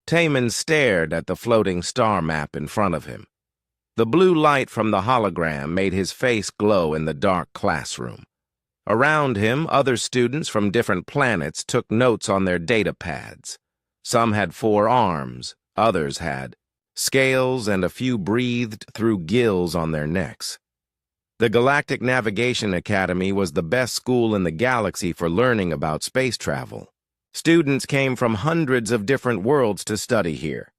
Taman stared at the floating star map in front of him. The blue light from the hologram made his face glow in the dark classroom. Around him, other students from different planets took notes on their data pads. Some had 4 arms, others had scales, and a few breathed through gills on their necks. The Galactic Navigation Academy was the best school in the galaxy for learning about space travel. Students came from hundreds of different worlds to study here.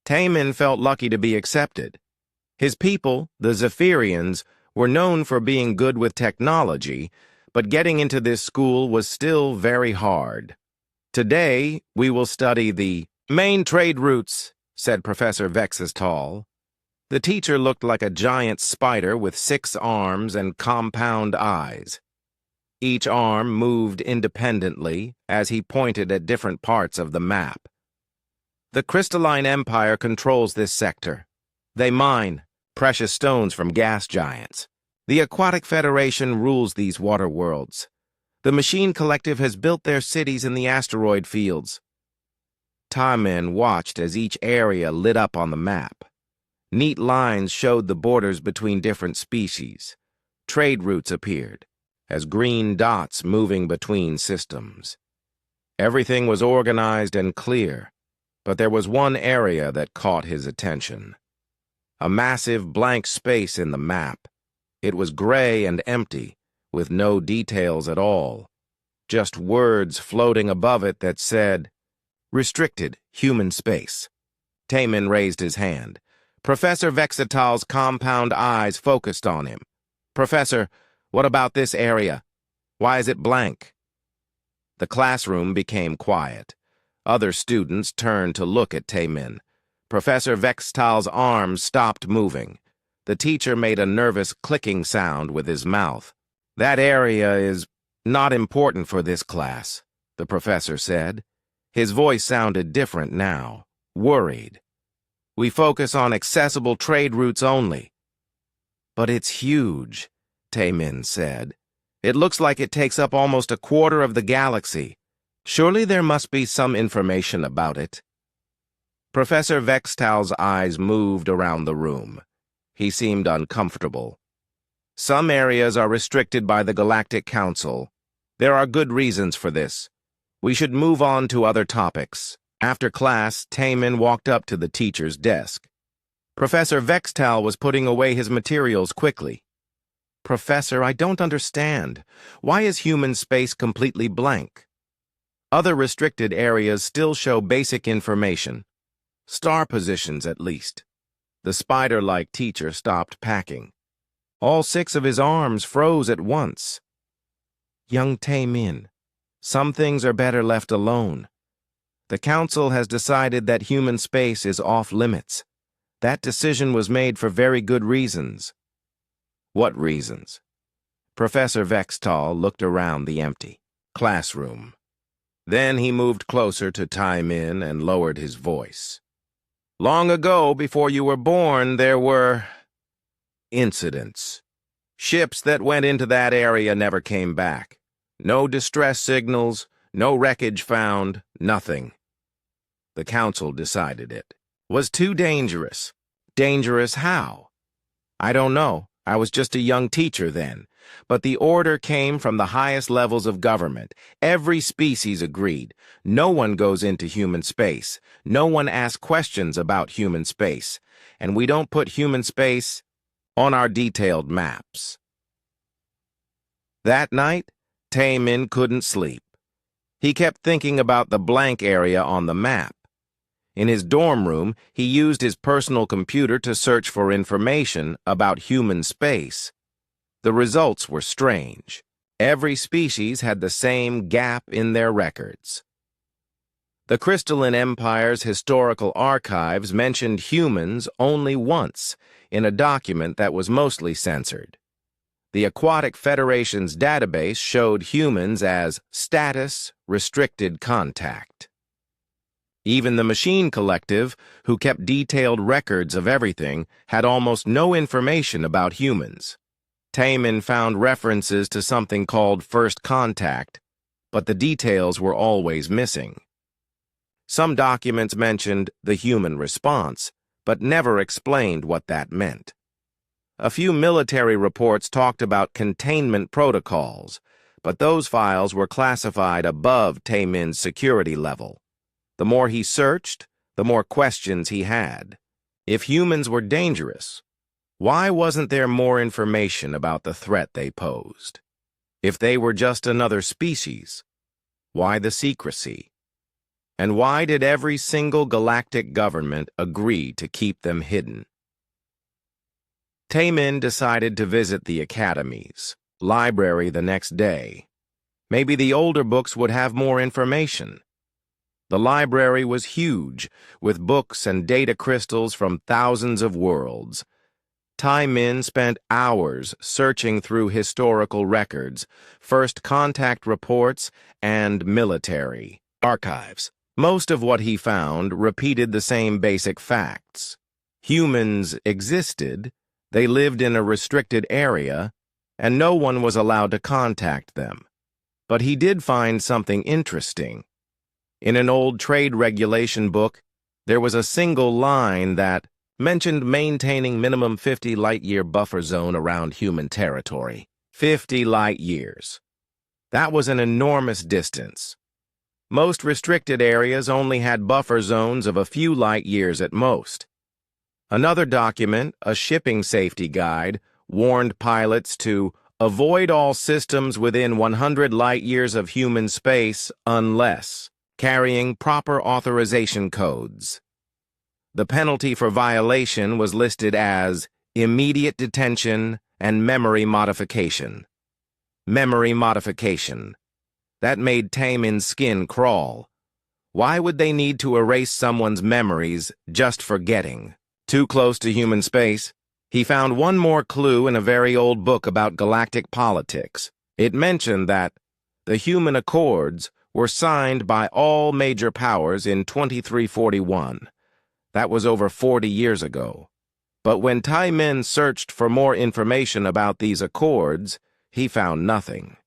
Taman felt lucky to be accepted. His people, the Zephyrians, were known for being good with technology, but getting into this school was still very hard. Today, we will study the main trade routes, said Professor Vexistal. The teacher looked like a giant spider with 6 arms and compound eyes. Each arm moved independently as he pointed at different parts of the map. The Crystalline Empire controls this sector. They mine precious stones from gas giants. The Aquatic Federation rules these water worlds. The Machine Collective has built their cities in the asteroid fields. Taman watched as each area lit up on the map. Neat lines showed the borders between different species. Trade routes appeared, as green dots moving between systems. Everything was organized and clear, but there was one area that caught his attention. A massive blank space in the map. It was gray and empty, with no details at all. Just words floating above it that said, "Restricted human space." Taman raised his hand. Professor Vexital's compound eyes focused on him. "Professor, what about this area? Why is it blank?" The classroom became quiet. Other students turned to look at Taman. Professor Vexital's arms stopped moving. The teacher made a nervous clicking sound with his mouth. "That area is not important for this class," the professor said. His voice sounded different now, worried. "We focus on accessible trade routes only." "But it's huge," Taman said. "It looks like it takes up almost a quarter of the galaxy. Surely there must be some information about it." Professor Vexital's eyes moved around the room. He seemed uncomfortable. "Some areas are restricted by the Galactic Council. There are good reasons for this. We should move on to other topics." After class, Taman walked up to the teacher's desk. Professor Vexital was putting away his materials quickly. "Professor, I don't understand. Why is human space completely blank? Other restricted areas still show basic information. Star positions, at least." The spider-like teacher stopped packing. All 6 of his arms froze at once. "Young Taman, some things are better left alone. The Council has decided that human space is off-limits. That decision was made for very good reasons." "What reasons?" Professor Vexital looked around the empty classroom. Then he moved closer to Taman and lowered his voice. "Long ago, before you were born, there were incidents. Ships that went into that area never came back. No distress signals, no wreckage found, nothing. The Council decided it was too dangerous." "Dangerous how?" "I don't know. I was just a young teacher then. But the order came from the highest levels of government. Every species agreed. No one goes into human space. No one asks questions about human space. And we don't put human space on our detailed maps." That night, Taman couldn't sleep. He kept thinking about the blank area on the map. In his dorm room, he used his personal computer to search for information about human space. The results were strange. Every species had the same gap in their records. The Crystalline Empire's historical archives mentioned humans only once in a document that was mostly censored. The Aquatic Federation's database showed humans as status restricted contact. Even the Machine Collective, who kept detailed records of everything, had almost no information about humans. Taman found references to something called First Contact, but the details were always missing. Some documents mentioned the human response, but never explained what that meant. A few military reports talked about containment protocols, but those files were classified above Taemin's security level. The more he searched, the more questions he had. If humans were dangerous, why wasn't there more information about the threat they posed? If they were just another species, why the secrecy? And why did every single galactic government agree to keep them hidden? Taemin decided to visit the Academy's library the next day. Maybe the older books would have more information. The library was huge, with books and data crystals from thousands of worlds. Taemin spent hours searching through historical records, first contact reports, and military archives. Most of what he found repeated the same basic facts. Humans existed, they lived in a restricted area, and no one was allowed to contact them. But he did find something interesting. In an old trade regulation book, there was a single line that mentioned maintaining minimum 50 light-year buffer zone around human territory. 50 light-years. That was an enormous distance. Most restricted areas only had buffer zones of a few light-years at most. Another document, a shipping safety guide, warned pilots to avoid all systems within 100 light-years of human space unless carrying proper authorization codes. The penalty for violation was listed as immediate detention and memory modification. Memory modification. That made Taemin's skin crawl. Why would they need to erase someone's memories just for getting too close to human space? He found one more clue in a very old book about galactic politics. It mentioned that the human accords were signed by all major powers in 2341. That was over 40 years ago. But when Taemin searched for more information about these accords, he found nothing.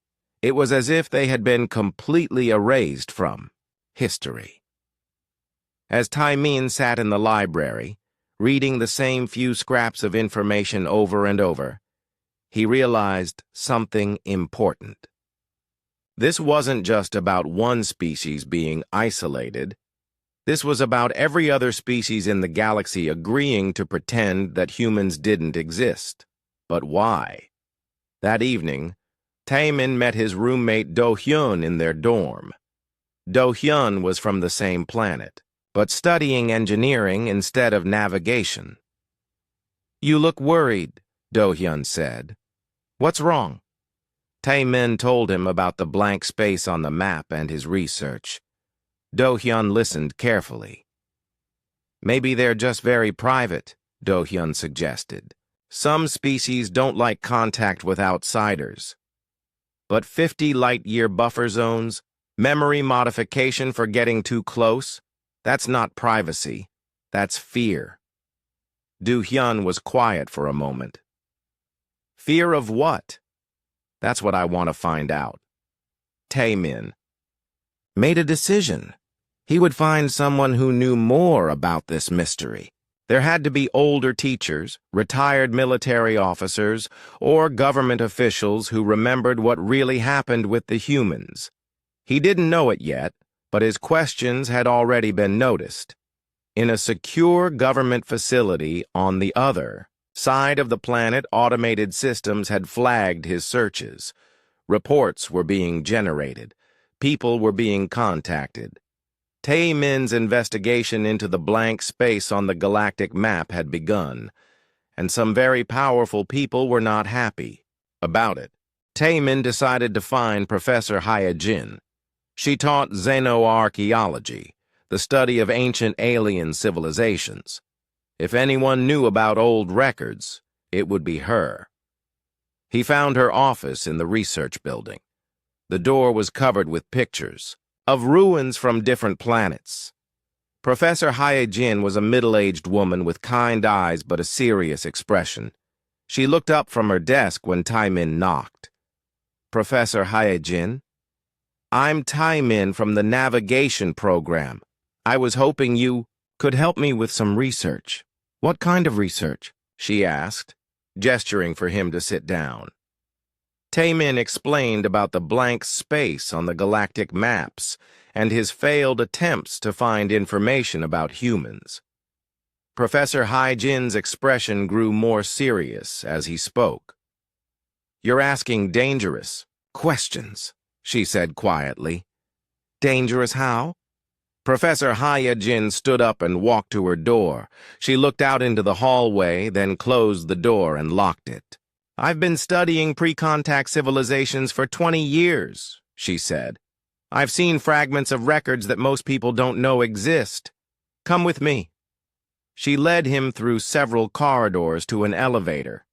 It was as if they had been completely erased from history. As Taemin sat in the library, reading the same few scraps of information over and over, he realized something important. This wasn't just about one species being isolated. This was about every other species in the galaxy agreeing to pretend that humans didn't exist. But why? That evening, Taemin met his roommate Do-hyun in their dorm. Do-hyun was from the same planet, but studying engineering instead of navigation. "You look worried," Do-hyun said. "What's wrong?" Taemin told him about the blank space on the map and his research. Do-hyun listened carefully. "Maybe they're just very private," Do-hyun suggested. "Some species don't like contact with outsiders. But 50 light-year buffer zones, memory modification for getting too close, that's not privacy, that's fear." Do-hyun was quiet for a moment. "Fear of what?" "That's what I want to find out." Taemin made a decision. He would find someone who knew more about this mystery. There had to be older teachers, retired military officers, or government officials who remembered what really happened with the humans. He didn't know it yet, but his questions had already been noticed. In a secure government facility on the other side of the planet, automated systems had flagged his searches. Reports were being generated. People were being contacted. Taemin's investigation into the blank space on the galactic map had begun, and some very powerful people were not happy about it. Taemin decided to find Professor Hyojin. She taught xenoarchaeology, the study of ancient alien civilizations. If anyone knew about old records, it would be her. He found her office in the research building. The door was covered with pictures of ruins from different planets. Professor Hyojin was a middle-aged woman with kind eyes but a serious expression. She looked up from her desk when Taemin knocked. "Professor Hyojin?" "I'm Taemin from the navigation program." I was hoping you could help me with some research. What kind of research? She asked, gesturing for him to sit down. Taemin explained about the blank space on the galactic maps and his failed attempts to find information about humans. Professor Hai-Jin's expression grew more serious as he spoke. You're asking dangerous questions, she said quietly. Dangerous how? Professor Hai-Jin stood up and walked to her door. She looked out into the hallway, then closed the door and locked it. I've been studying pre-contact civilizations for 20 years, she said. I've seen fragments of records that most people don't know exist. Come with me. She led him through several corridors to an elevator.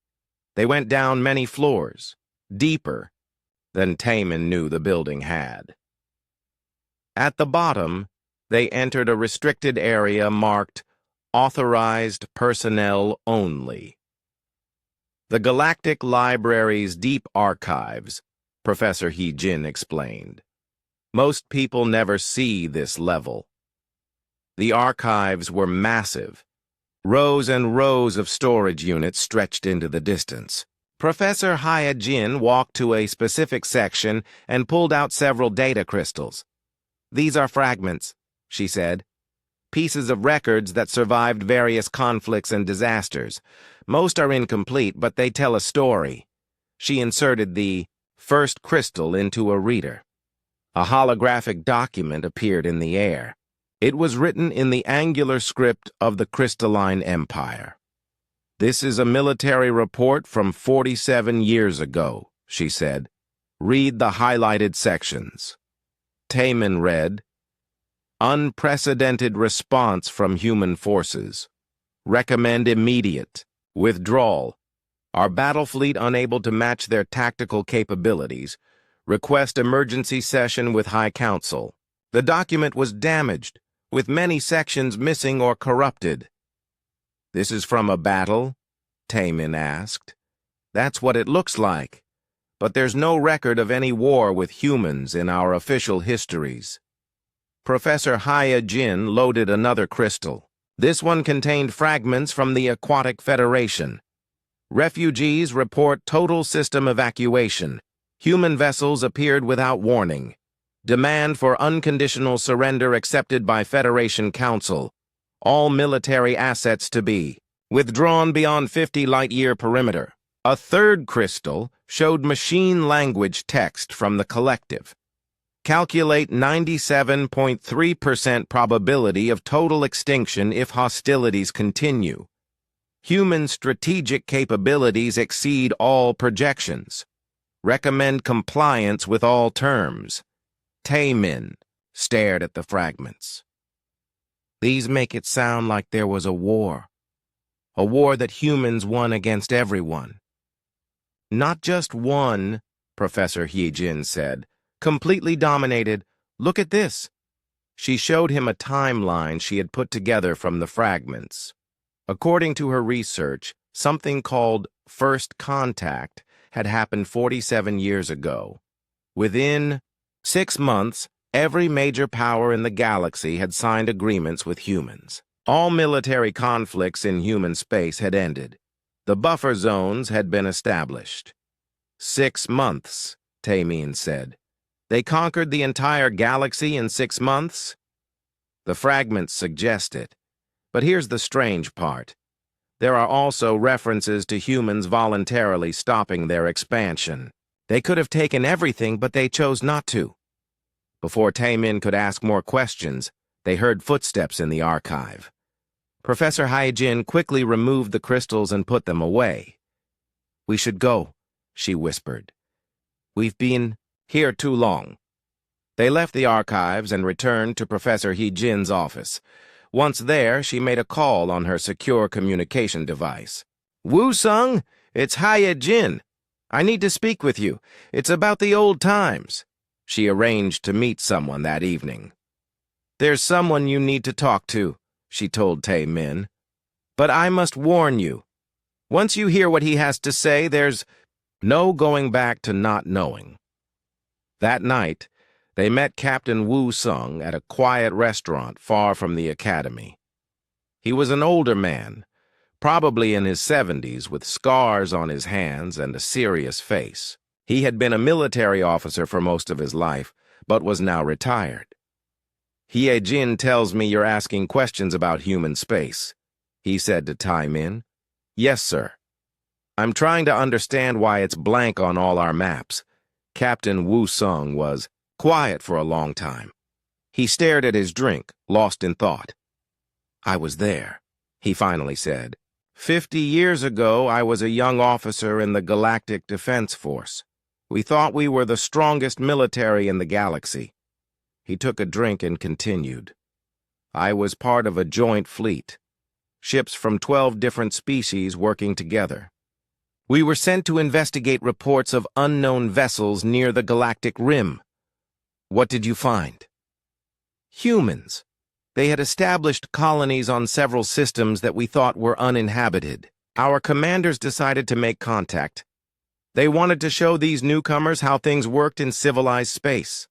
They went down many floors, deeper than Taemin knew the building had. At the bottom, they entered a restricted area marked Authorized Personnel Only. The Galactic Library's deep archives, Professor Hai-Jin explained. Most people never see this level. The archives were massive. Rows and rows of storage units stretched into the distance. Professor Hai-Jin walked to a specific section and pulled out several data crystals. These are fragments, she said. Pieces of records that survived various conflicts and disasters. Most are incomplete, but they tell a story. She inserted the first crystal into a reader. A holographic document appeared in the air. It was written in the angular script of the Crystalline Empire. This is a military report from 47 years ago, she said. Read the highlighted sections. Taemin read, Unprecedented response from human forces. Recommend immediate withdrawal. Our battle fleet unable to match their tactical capabilities. Request emergency session with High Council. The document was damaged, with many sections missing or corrupted. This is from a battle? Taemin asked. That's what it looks like. But there's no record of any war with humans in our official histories. Professor Hai-Jin loaded another crystal. This one contained fragments from the Aquatic Federation. Refugees report total system evacuation. Human vessels appeared without warning. Demand for unconditional surrender accepted by Federation Council. All military assets to be withdrawn beyond 50 light-year perimeter. A third crystal showed machine language text from the collective. Calculate 97.3% probability of total extinction if hostilities continue. Human strategic capabilities exceed all projections. Recommend compliance with all terms. Taemin stared at the fragments. These make it sound like there was a war that humans won against everyone. Not just one, Professor Hai-Jin said. Completely dominated. Look at this. She showed him a timeline she had put together from the fragments. According to her research, something called First Contact had happened 47 years ago. Within 6 months, every major power in the galaxy had signed agreements with humans. All military conflicts in human space had ended. The buffer zones had been established. 6 months, Taemin said. They conquered the entire galaxy in 6 months? The fragments suggest it. But here's the strange part. There are also references to humans voluntarily stopping their expansion. They could have taken everything, but they chose not to. Before Taemin could ask more questions, they heard footsteps in the archive. Professor Hai-Jin quickly removed the crystals and put them away. We should go, she whispered. We've been here too long. They left the archives and returned to Professor Hai-Jin's office. Once there, she made a call on her secure communication device. Woo-sung, it's Hai-Jin. I need to speak with you. It's about the old times. She arranged to meet someone that evening. There's someone you need to talk to, she told Taemin. But I must warn you. Once you hear what he has to say, there's no going back to not knowing. That night, They met Captain Wu Sung at a quiet restaurant far from the academy. He was an older man, probably in his 70s, with scars on his hands and a serious face. He had been a military officer for most of his life, but was now retired. "Hie Jin tells me you're asking questions about human space," he said to Tai Min. "Yes, sir. I'm trying to understand why it's blank on all our maps." Captain Wu Sung was quiet for a long time. He stared at his drink, lost in thought. "I was there," he finally said. 50 years ago, I was a young officer in the Galactic Defense Force. We thought we were the strongest military in the galaxy." He took a drink and continued. "I was part of a joint fleet, ships from 12 different species working together. We were sent to investigate reports of unknown vessels near the galactic rim." "What did you find?" "Humans. They had established colonies on several systems that we thought were uninhabited. Our commanders decided to make contact. They wanted to show these newcomers how things worked in civilized space."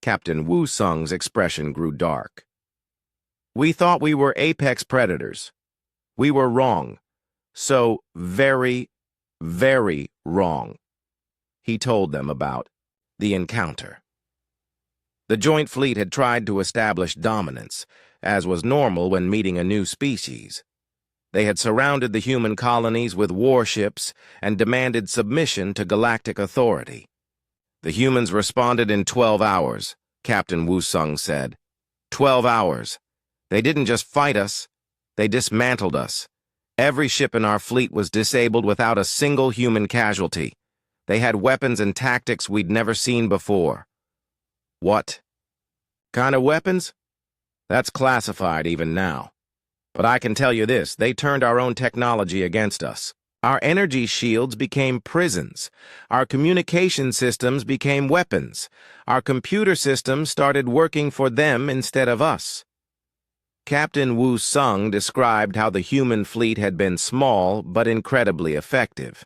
Captain Wu Sung's expression grew dark. "We thought we were apex predators. We were wrong. So very, very wrong." He told them about the encounter. The joint fleet had tried to establish dominance, as was normal when meeting a new species. They had surrounded the human colonies with warships and demanded submission to galactic authority. "The humans responded in 12 hours, Captain Wu Sung said. 12 hours. They didn't just fight us, they dismantled us. Every ship in our fleet was disabled without a single human casualty. They had weapons and tactics we'd never seen before." "What kind of weapons?" "That's classified even now. But I can tell you this, they turned our own technology against us. Our energy shields became prisons. Our communication systems became weapons. Our computer systems started working for them instead of us." Captain Wu Sung described how the human fleet had been small but incredibly effective.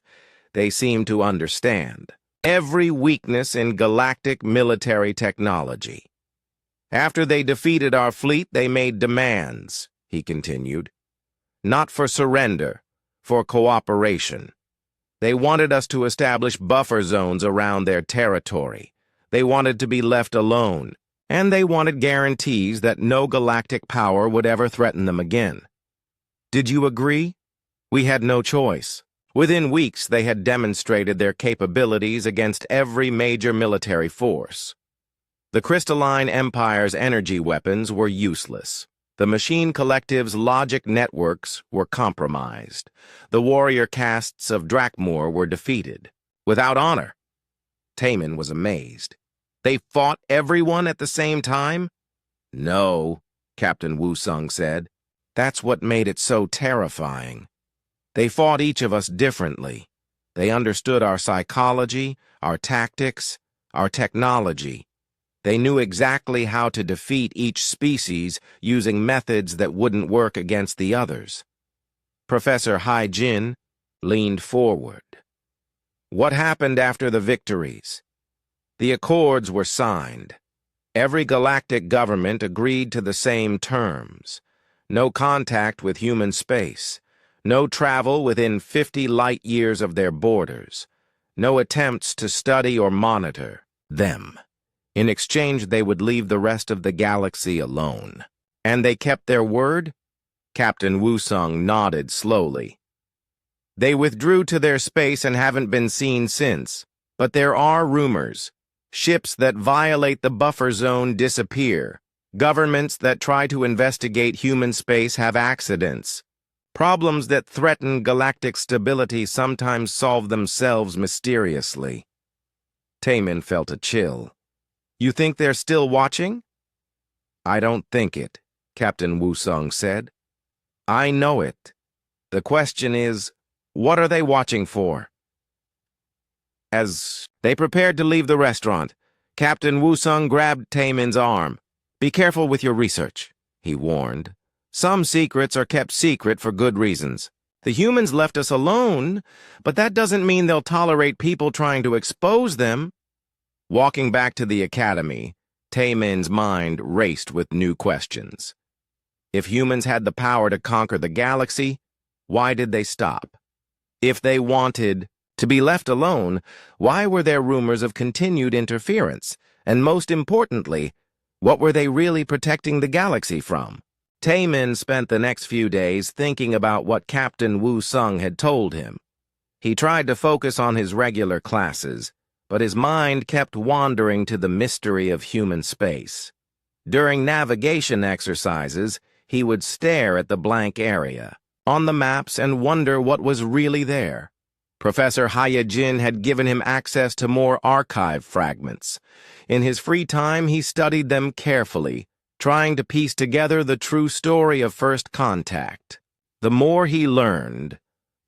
They seemed to understand every weakness in galactic military technology. "After they defeated our fleet, they made demands," he continued. "Not for surrender, for cooperation. They wanted us to establish buffer zones around their territory. They wanted to be left alone, and they wanted guarantees that no galactic power would ever threaten them again. Did you agree? We had no choice." Within weeks, they had demonstrated their capabilities against every major military force. The Crystalline Empire's energy weapons were useless. The Machine Collective's logic networks were compromised. The warrior castes of Drakmor were defeated. Without honor. Taman was amazed. "They fought everyone at the same time?" "No," Captain Wu Sung said. "That's what made it so terrifying. They fought each of us differently. They understood our psychology, our tactics, our technology. They knew exactly how to defeat each species using methods that wouldn't work against the others." Professor Hie Jin leaned forward. "What happened after the victories?" "The accords were signed. Every galactic government agreed to the same terms. No contact with human space. No travel within 50 light years of their borders. No attempts to study or monitor them. In exchange, they would leave the rest of the galaxy alone." "And they kept their word?" Captain Wu Sung nodded slowly. "They withdrew to their space and haven't been seen since. But there are rumors. Ships that violate the buffer zone disappear. Governments that try to investigate human space have accidents. Problems that threaten galactic stability sometimes solve themselves mysteriously." Taman felt a chill. "You think they're still watching?" "I don't think it," Captain Wu Sung said. "I know it. The question is, what are they watching for?" As they prepared to leave the restaurant, Captain Wu Sung grabbed Taman's arm. "Be careful with your research," he warned. "Some secrets are kept secret for good reasons. The humans left us alone, but that doesn't mean they'll tolerate people trying to expose them." Walking back to the academy, Taemin's mind raced with new questions. If humans had the power to conquer the galaxy, why did they stop? If they wanted to be left alone, why were there rumors of continued interference? And most importantly, what were they really protecting the galaxy from? Taemin spent the next few days thinking about what Captain Wu Sung had told him. He tried to focus on his regular classes, but his mind kept wandering to the mystery of human space. During navigation exercises, he would stare at the blank area on the maps and wonder what was really there. Professor Hyejin had given him access to more archive fragments. In his free time, he studied them carefully, trying to piece together the true story of first contact. The more he learned,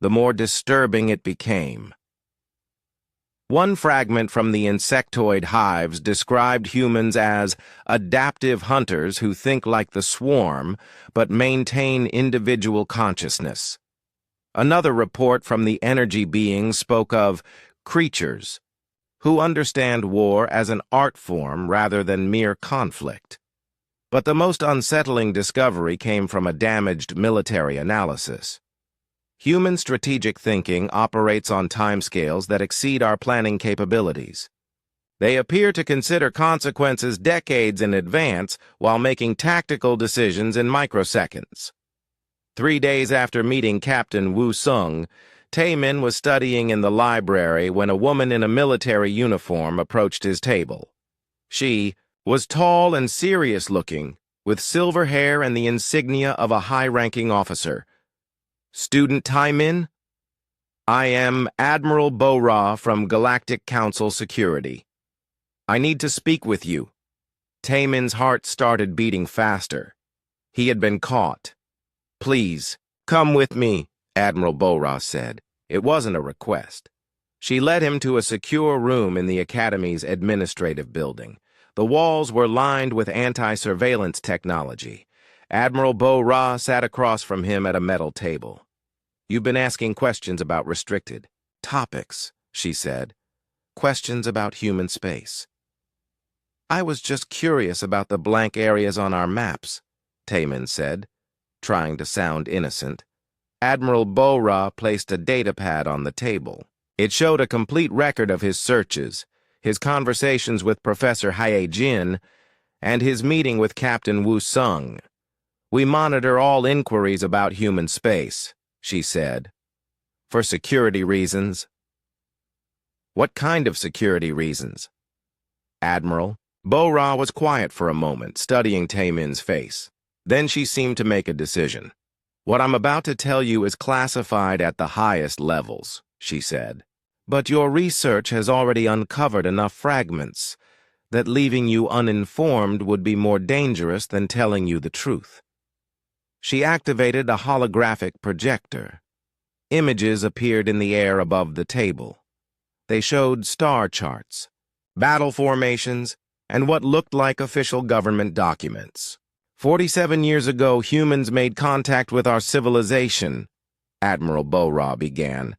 the more disturbing it became. One fragment from the insectoid hives described humans as adaptive hunters who think like the swarm but maintain individual consciousness. Another report from the energy beings spoke of creatures who understand war as an art form rather than mere conflict. But the most unsettling discovery came from a damaged military analysis. Human strategic thinking operates on timescales that exceed our planning capabilities. They appear to consider consequences decades in advance while making tactical decisions in microseconds. 3 days after meeting Captain Wu Sung, Taemin was studying in the library when a woman in a military uniform approached his table. She was tall and serious-looking, with silver hair and the insignia of a high-ranking officer. "Student Taemin? I am Admiral Bo-Ra from Galactic Council Security. I need to speak with you." Taemin's heart started beating faster. He had been caught. "Please, come with me," Admiral Bo-Ra said. It wasn't a request. She led him to a secure room in the Academy's administrative building. The walls were lined with anti-surveillance technology. Admiral Bo-Ra sat across from him at a metal table. "You've been asking questions about restricted topics," she said. "Questions about human space." "I was just curious about the blank areas on our maps," Taemin said, trying to sound innocent. Admiral Bo-Ra placed a datapad on the table. It showed a complete record of his searches, his conversations with Professor Hyejin, and his meeting with Captain Wu Sung. "We monitor all inquiries about human space," she said, "for security reasons." "What kind of security reasons?" "Admiral." Bo-Ra was quiet for a moment, studying Taemin's face. Then she seemed to make a decision. "What I'm about to tell you is classified at the highest levels," she said. "But your research has already uncovered enough fragments that leaving you uninformed would be more dangerous than telling you the truth." She activated a holographic projector. Images appeared in the air above the table. They showed star charts, battle formations, and what looked like official government documents. 47 years ago, humans made contact with our civilization," Admiral Bo-Ra began.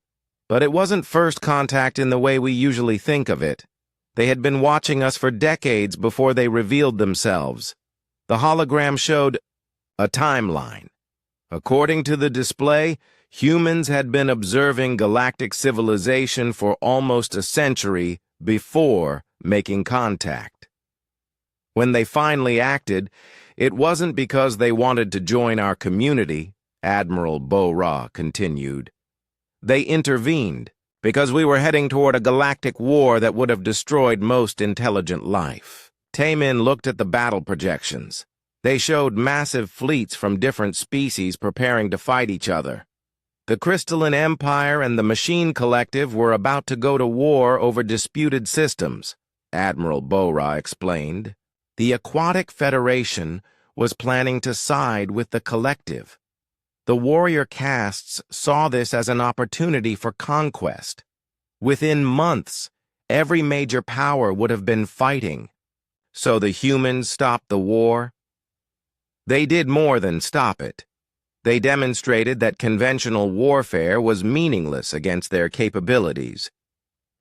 "But it wasn't first contact in the way we usually think of it. They had been watching us for decades before they revealed themselves." The hologram showed a timeline. According to the display, humans had been observing galactic civilization for almost a century before making contact. When they finally acted, it wasn't because they wanted to join our community, Admiral Bo-Ra continued. They intervened because we were heading toward a galactic war that would have destroyed most intelligent life. Taemin looked at the battle projections. They showed massive fleets from different species preparing to fight each other. The Crystalline Empire and the Machine Collective were about to go to war over disputed systems, Admiral Bo-Ra explained. The Aquatic Federation was planning to side with the Collective. The warrior castes saw this as an opportunity for conquest. Within months, every major power would have been fighting. So the humans stopped the war? They did more than stop it. They demonstrated that conventional warfare was meaningless against their capabilities.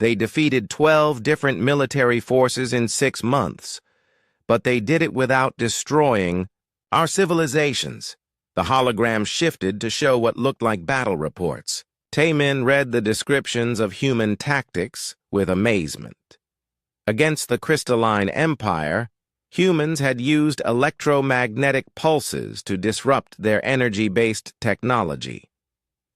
They defeated 12 different military forces in 6 months, but they did it without destroying our civilizations. The hologram shifted to show what looked like battle reports. Taemin read the descriptions of human tactics with amazement. Against the crystalline empire, humans had used electromagnetic pulses to disrupt their energy-based technology.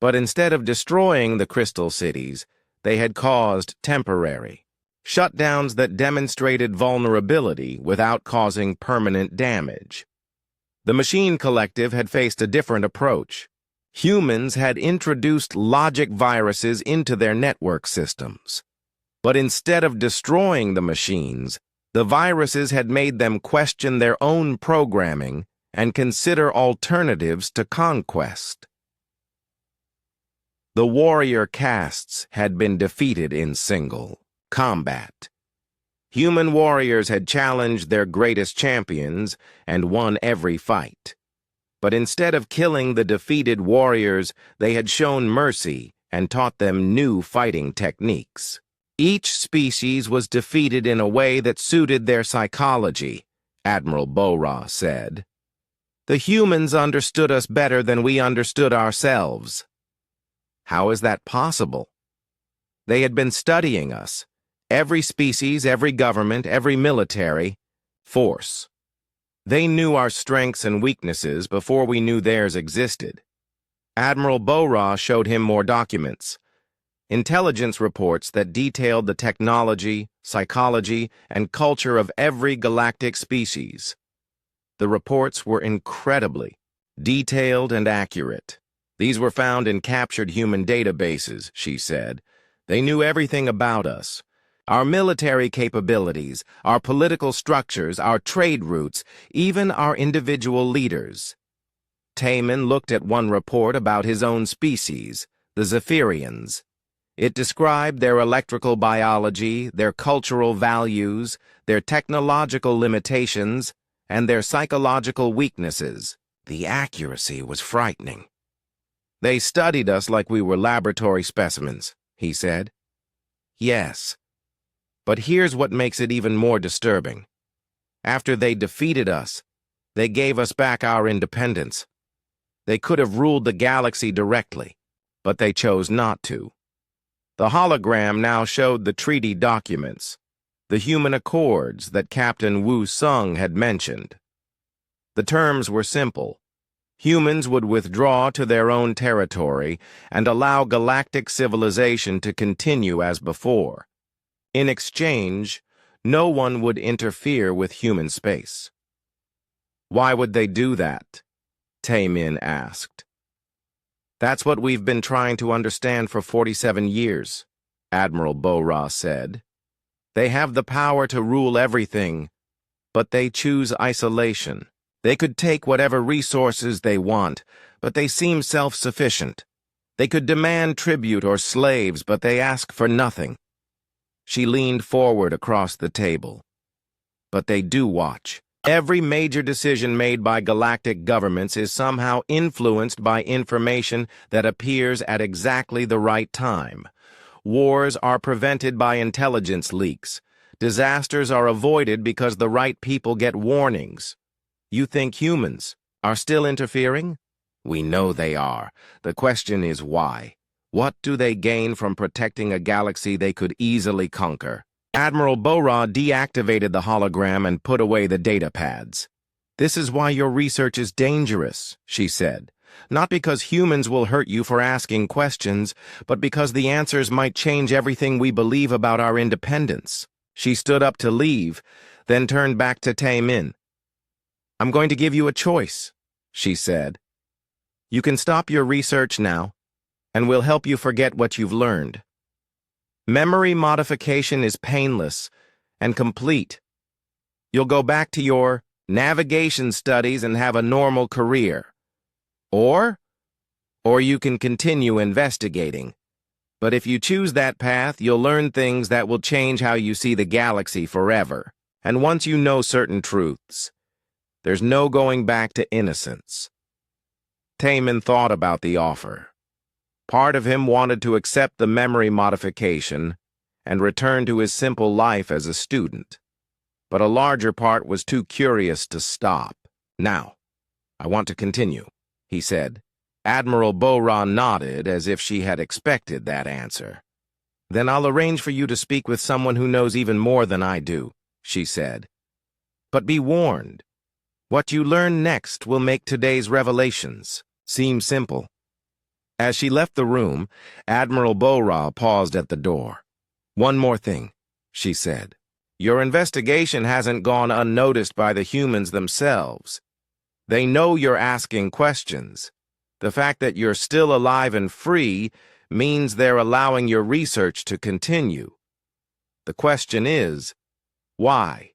But instead of destroying the crystal cities, they had caused temporary shutdowns that demonstrated vulnerability without causing permanent damage. The Machine Collective had faced a different approach. Humans had introduced logic viruses into their network systems. But instead of destroying the machines, the viruses had made them question their own programming and consider alternatives to conquest. The warrior castes had been defeated in single combat. Human warriors had challenged their greatest champions and won every fight. But instead of killing the defeated warriors, they had shown mercy and taught them new fighting techniques. Each species was defeated in a way that suited their psychology, Admiral Bora said. The humans understood us better than we understood ourselves. How is that possible? They had been studying us. Every species, every government, every military force. They knew our strengths and weaknesses before we knew theirs existed. Admiral Bora showed him more documents. Intelligence reports that detailed the technology, psychology, and culture of every galactic species. The reports were incredibly detailed and accurate. These were found in captured human databases, she said. They knew everything about us. Our military capabilities, our political structures, our trade routes, even our individual leaders. Taemin looked at one report about his own species, the Zephyrians. It described their electrical biology, their cultural values, their technological limitations, and their psychological weaknesses. The accuracy was frightening. They studied us like we were laboratory specimens, he said. Yes. But here's what makes it even more disturbing. After they defeated us, they gave us back our independence. They could have ruled the galaxy directly, but they chose not to. The hologram now showed the treaty documents, the human accords that Captain Wu Sung had mentioned. The terms were simple. Humans would withdraw to their own territory and allow galactic civilization to continue as before. In exchange, no one would interfere with human space. Why would they do that? Taemin asked. That's what we've been trying to understand for 47 years, Admiral Bora said. They have the power to rule everything, but they choose isolation. They could take whatever resources they want, but they seem self-sufficient. They could demand tribute or slaves, but they ask for nothing. She leaned forward across the table. But they do watch. Every major decision made by galactic governments is somehow influenced by information that appears at exactly the right time. Wars are prevented by intelligence leaks. Disasters are avoided because the right people get warnings. You think humans are still interfering? We know they are. The question is why? What do they gain from protecting a galaxy they could easily conquer? Admiral Bora deactivated the hologram and put away the data pads. This is why your research is dangerous, she said. Not because humans will hurt you for asking questions, but because the answers might change everything we believe about our independence. She stood up to leave, then turned back to Taemin. I'm going to give you a choice, she said. You can stop your research now, and we'll help you forget what you've learned. Memory modification is painless and complete. You'll go back to your navigation studies and have a normal career. Or you can continue investigating. But if you choose that path, you'll learn things that will change how you see the galaxy forever. And once you know certain truths, there's no going back to innocence. Taemin thought about the offer. Part of him wanted to accept the memory modification and return to his simple life as a student. But a larger part was too curious to stop. "Now, I want to continue," he said. Admiral Bo-Ra nodded as if she had expected that answer. "Then I'll arrange for you to speak with someone who knows even more than I do," she said. "But be warned, what you learn next will make today's revelations seem simple." As she left the room, Admiral Bo-Ra paused at the door. "One more thing," she said. "Your investigation hasn't gone unnoticed by the humans themselves. They know you're asking questions. The fact that you're still alive and free means they're allowing your research to continue. The question is, why?"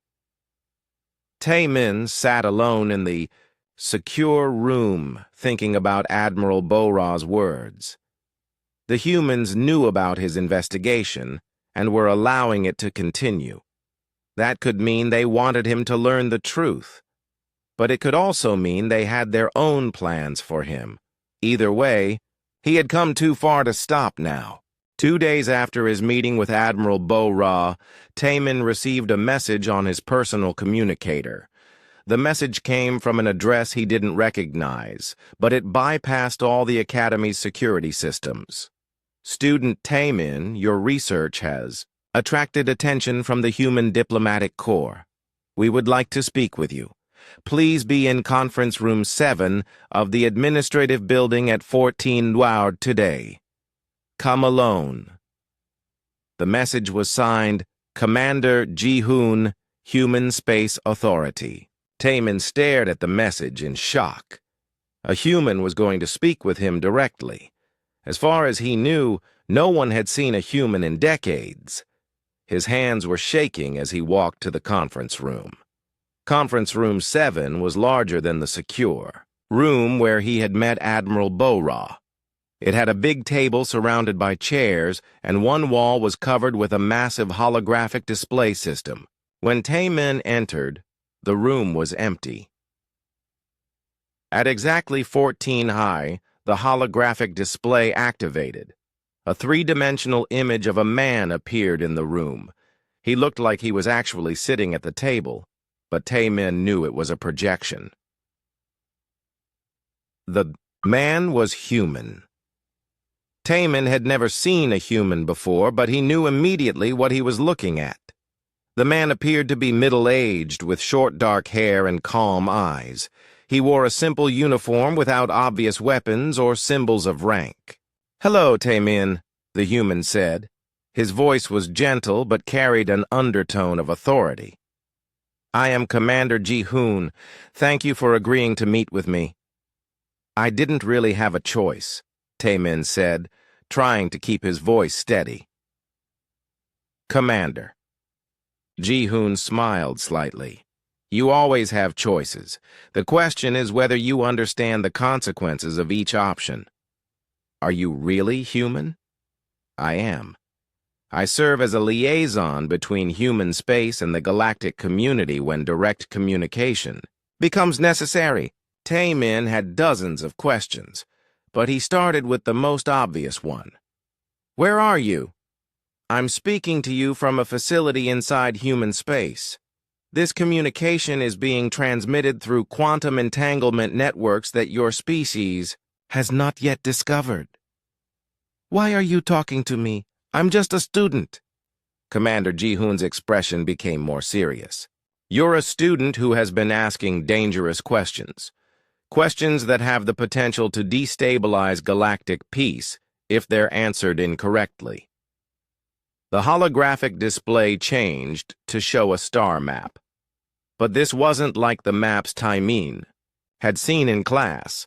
Tae-min sat alone in the secure room thinking about Admiral Bo-Ra's words. The humans knew about his investigation and were allowing it to continue. That could mean they wanted him to learn the truth, but it could also mean they had their own plans for him. Either way, he had come too far to stop now. 2 days after his meeting with Admiral Bo-Ra, Tae-min received a message on his personal communicator. The message came from an address he didn't recognize, but it bypassed all the Academy's security systems. "Student Tae-min, your research has attracted attention from the Human Diplomatic Corps. We would like to speak with you. Please be in Conference Room 7 of the Administrative Building at 14 Deathworld today. Come alone." The message was signed, Commander Ji-hoon, Human Space Authority. Tae-min stared at the message in shock. A human was going to speak with him directly. As far as he knew, no one had seen a human in decades. His hands were shaking as he walked to the conference room. Conference Room 7 was larger than the secure room where he had met Admiral Bo-Ra. It had a big table surrounded by chairs, and one wall was covered with a massive holographic display system. When Tae-min entered, the room was empty. At exactly 14 high, the holographic display activated. A three-dimensional image of a man appeared in the room. He looked like he was actually sitting at the table, but Tae-min knew it was a projection. The man was human. Tae-min had never seen a human before, but he knew immediately what he was looking at. The man appeared to be middle-aged, with short dark hair and calm eyes. He wore a simple uniform without obvious weapons or symbols of rank. "Hello, Tae-min," the human said. His voice was gentle but carried an undertone of authority. "I am Commander Ji-hoon. Thank you for agreeing to meet with me." "I didn't really have a choice," Tae-min said, trying to keep his voice steady. "Commander." Ji-hoon smiled slightly. "You always have choices. The question is whether you understand the consequences of each option." "Are you really human?" "I am. I serve as a liaison between human space and the galactic community when direct communication becomes necessary." Tae-min had dozens of questions, but he started with the most obvious one. "Where are you?" "I'm speaking to you from a facility inside human space. This communication is being transmitted through quantum entanglement networks that your species has not yet discovered." "Why are you talking to me? I'm just a student." Commander Ji-hoon's expression became more serious. "You're a student who has been asking dangerous questions. Questions that have the potential to destabilize galactic peace if they're answered incorrectly." The holographic display changed to show a star map. But this wasn't like the maps Tae-min had seen in class.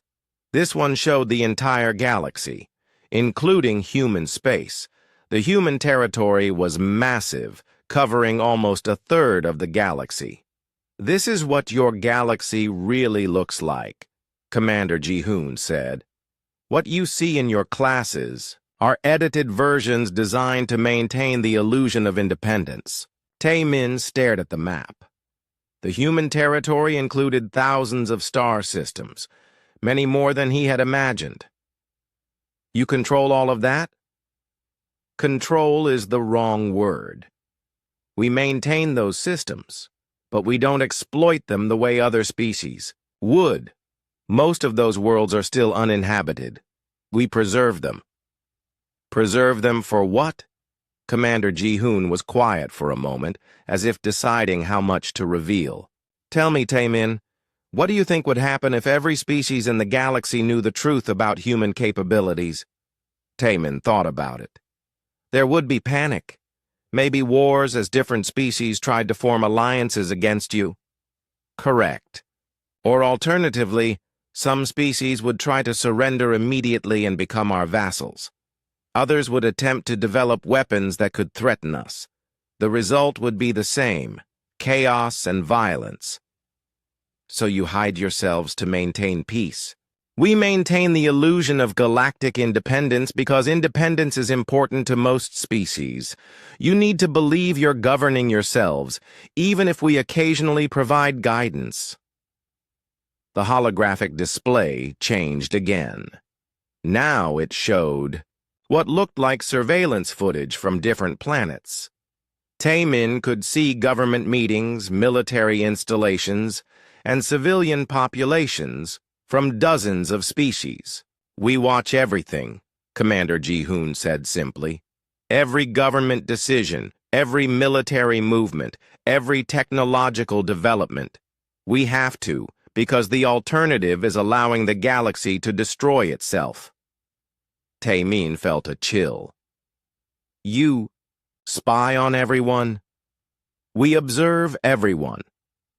This one showed the entire galaxy, including human space. The human territory was massive, covering almost a third of the galaxy. "This is what your galaxy really looks like," Commander Ji-hoon said. "What you see in your classes are edited versions designed to maintain the illusion of independence." Tae-min stared at the map. The human territory included thousands of star systems, many more than he had imagined. "You control all of that?" Control is the wrong word. We maintain those systems, but we don't exploit them the way other species would. Most of those worlds are still uninhabited. We preserve them. Preserve them for what? Commander Ji-hoon was quiet for a moment, as if deciding how much to reveal. Tell me, Tae-min, what do you think would happen if every species in the galaxy knew the truth about human capabilities? Tae-min thought about it. There would be panic. Maybe wars as different species tried to form alliances against you. Correct. Or alternatively, some species would try to surrender immediately and become our vassals. Others would attempt to develop weapons that could threaten us. The result would be the same: chaos and violence. So you hide yourselves to maintain peace. We maintain the illusion of galactic independence because independence is important to most species. You need to believe you're governing yourselves, even if we occasionally provide guidance. The holographic display changed again. Now it showed what looked like surveillance footage from different planets. Tae-min could see government meetings, military installations, and civilian populations from dozens of species. We watch everything, Commander Ji-hoon said simply. Every government decision, every military movement, every technological development. We have to, because the alternative is allowing the galaxy to destroy itself. Tae-min felt a chill. You spy on everyone? We observe everyone.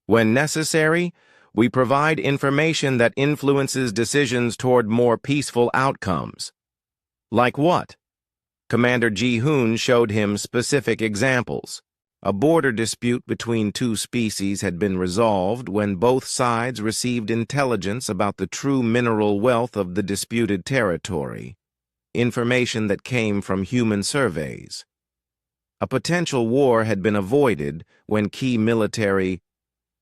When necessary, we provide information that influences decisions toward more peaceful outcomes. Like what? Commander Ji-hoon showed him specific examples. A border dispute between two species had been resolved when both sides received intelligence about the true mineral wealth of the disputed territory, information that came from human surveys. A potential war had been avoided when key military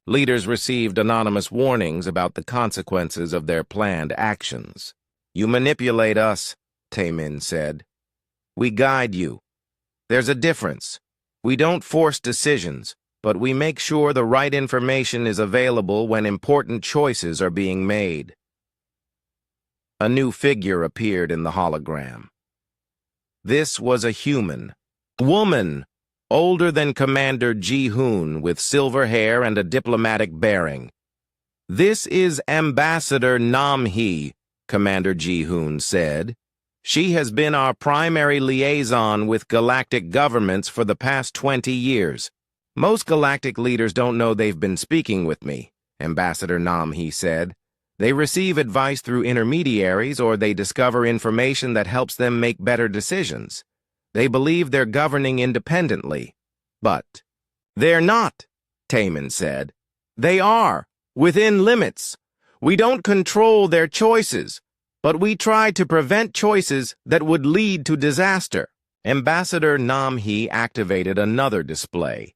leaders received anonymous warnings about the consequences of their planned actions. You manipulate us, Tae-min said. We guide you. There's a difference. We don't force decisions, but we make sure the right information is available when important choices are being made. A new figure appeared in the hologram. This was a human. Woman, older than Commander Ji-hoon, with silver hair and a diplomatic bearing. This is Ambassador Nam-hee, Commander Ji-hoon said. She has been our primary liaison with galactic governments for the past 20 years. Most galactic leaders don't know they've been speaking with me, Ambassador Nam-hee said. They receive advice through intermediaries or they discover information that helps them make better decisions. They believe they're governing independently. But they're not, Tae-min said. They are, within limits. We don't control their choices, but we try to prevent choices that would lead to disaster. Ambassador Nam-hee activated another display.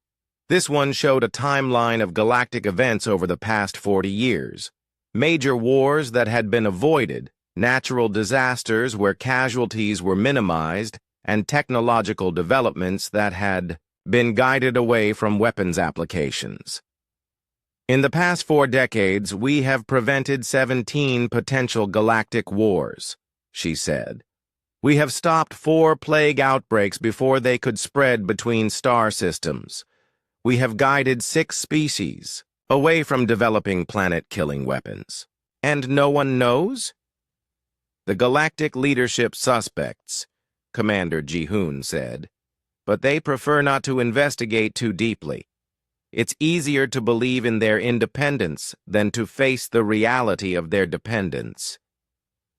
This one showed a timeline of galactic events over the past 40 years. Major wars that had been avoided, natural disasters where casualties were minimized, and technological developments that had been guided away from weapons applications. In the past 4 decades, we have prevented 17 potential galactic wars, she said. We have stopped 4 plague outbreaks before they could spread between star systems. We have guided 6 species away from developing planet-killing weapons. And no one knows? The galactic leadership suspects, Commander Ji-hoon said, but they prefer not to investigate too deeply. It's easier to believe in their independence than to face the reality of their dependence.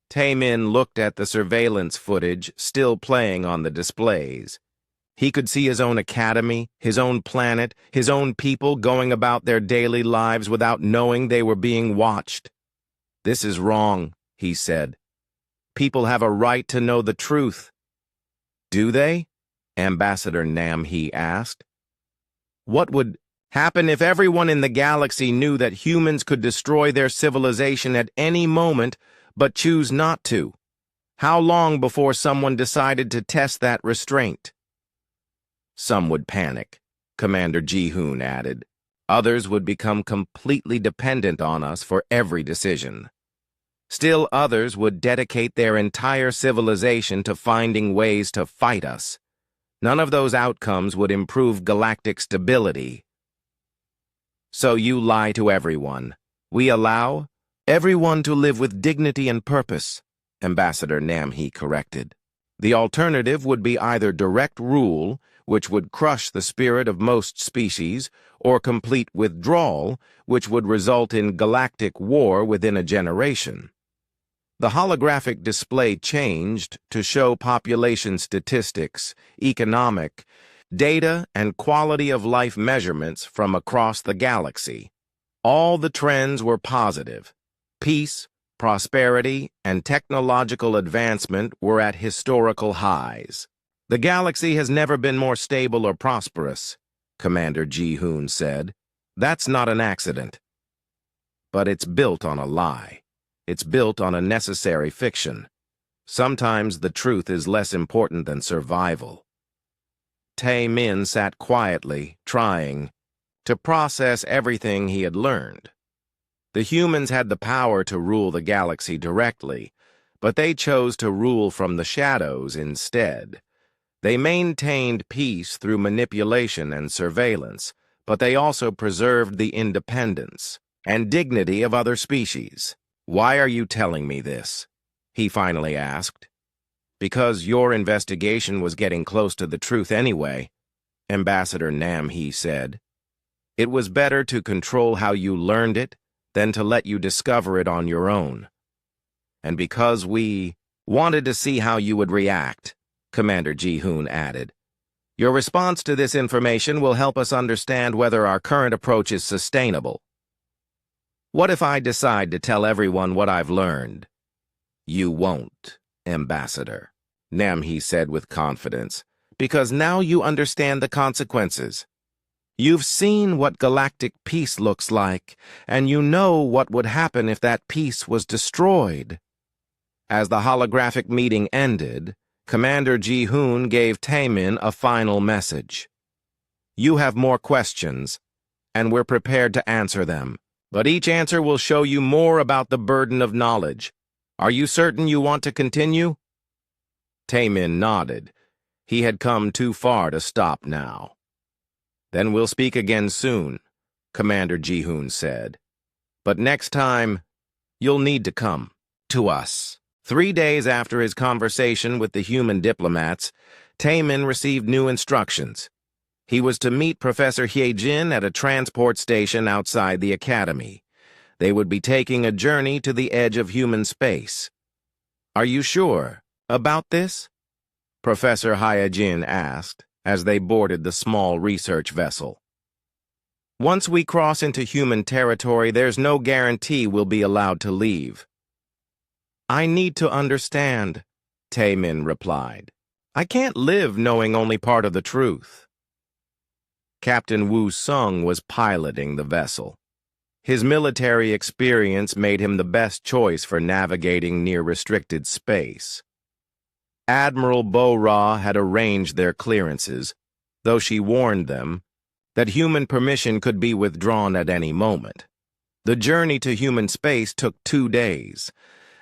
Tae-min looked at the surveillance footage still playing on the displays. He could see his own academy, his own planet, his own people going about their daily lives without knowing they were being watched. This is wrong, he said. People have a right to know the truth. Do they? Ambassador Nam-hee asked. What would happen if everyone in the galaxy knew that humans could destroy their civilization at any moment but choose not to? How long before someone decided to test that restraint? Some would panic, Commander Ji-hoon added. Others would become completely dependent on us for every decision. Still others would dedicate their entire civilization to finding ways to fight us. None of those outcomes would improve galactic stability. So you lie to everyone. We allow everyone to live with dignity and purpose, Ambassador Namhee corrected. The alternative would be either direct rule, which would crush the spirit of most species, or complete withdrawal, which would result in galactic war within a generation. The holographic display changed to show population statistics, economic, data, and quality of life measurements from across the galaxy. All the trends were positive. Peace, prosperity, and technological advancement were at historical highs. The galaxy has never been more stable or prosperous, Commander Ji-hoon said. That's not an accident. But it's built on a lie. It's built on a necessary fiction. Sometimes the truth is less important than survival. Tae-min sat quietly, trying to process everything he had learned. The humans had the power to rule the galaxy directly, but they chose to rule from the shadows instead. They maintained peace through manipulation and surveillance, but they also preserved the independence and dignity of other species. Why are you telling me this? He finally asked. Because your investigation was getting close to the truth anyway, Ambassador Namhee said. It was better to control how you learned it than to let you discover it on your own. And because we wanted to see how you would react, Commander Ji-hoon added. Your response to this information will help us understand whether our current approach is sustainable. What if I decide to tell everyone what I've learned? You won't, Ambassador, Namhee said with confidence, because now you understand the consequences. You've seen what galactic peace looks like, and you know what would happen if that peace was destroyed. As the holographic meeting ended, Commander Ji-hoon gave Tae-min a final message. You have more questions, and we're prepared to answer them. But each answer will show you more about the burden of knowledge. Are you certain you want to continue? Tae-min nodded. He had come too far to stop now. Then we'll speak again soon, Commander Ji-hoon said. But next time, you'll need to come to us. 3 days after his conversation with the human diplomats, Tae-min received new instructions. He was to meet Professor Hye-jin at a transport station outside the academy. They would be taking a journey to the edge of human space. Are you sure about this? Professor Hye-jin asked as they boarded the small research vessel. Once we cross into human territory, there's no guarantee we'll be allowed to leave. I need to understand, Tae-min replied. I can't live knowing only part of the truth. Captain Woo-sung was piloting the vessel. His military experience made him the best choice for navigating near restricted space. Admiral Bo-ra had arranged their clearances, though she warned them that human permission could be withdrawn at any moment. The journey to human space took 2 days.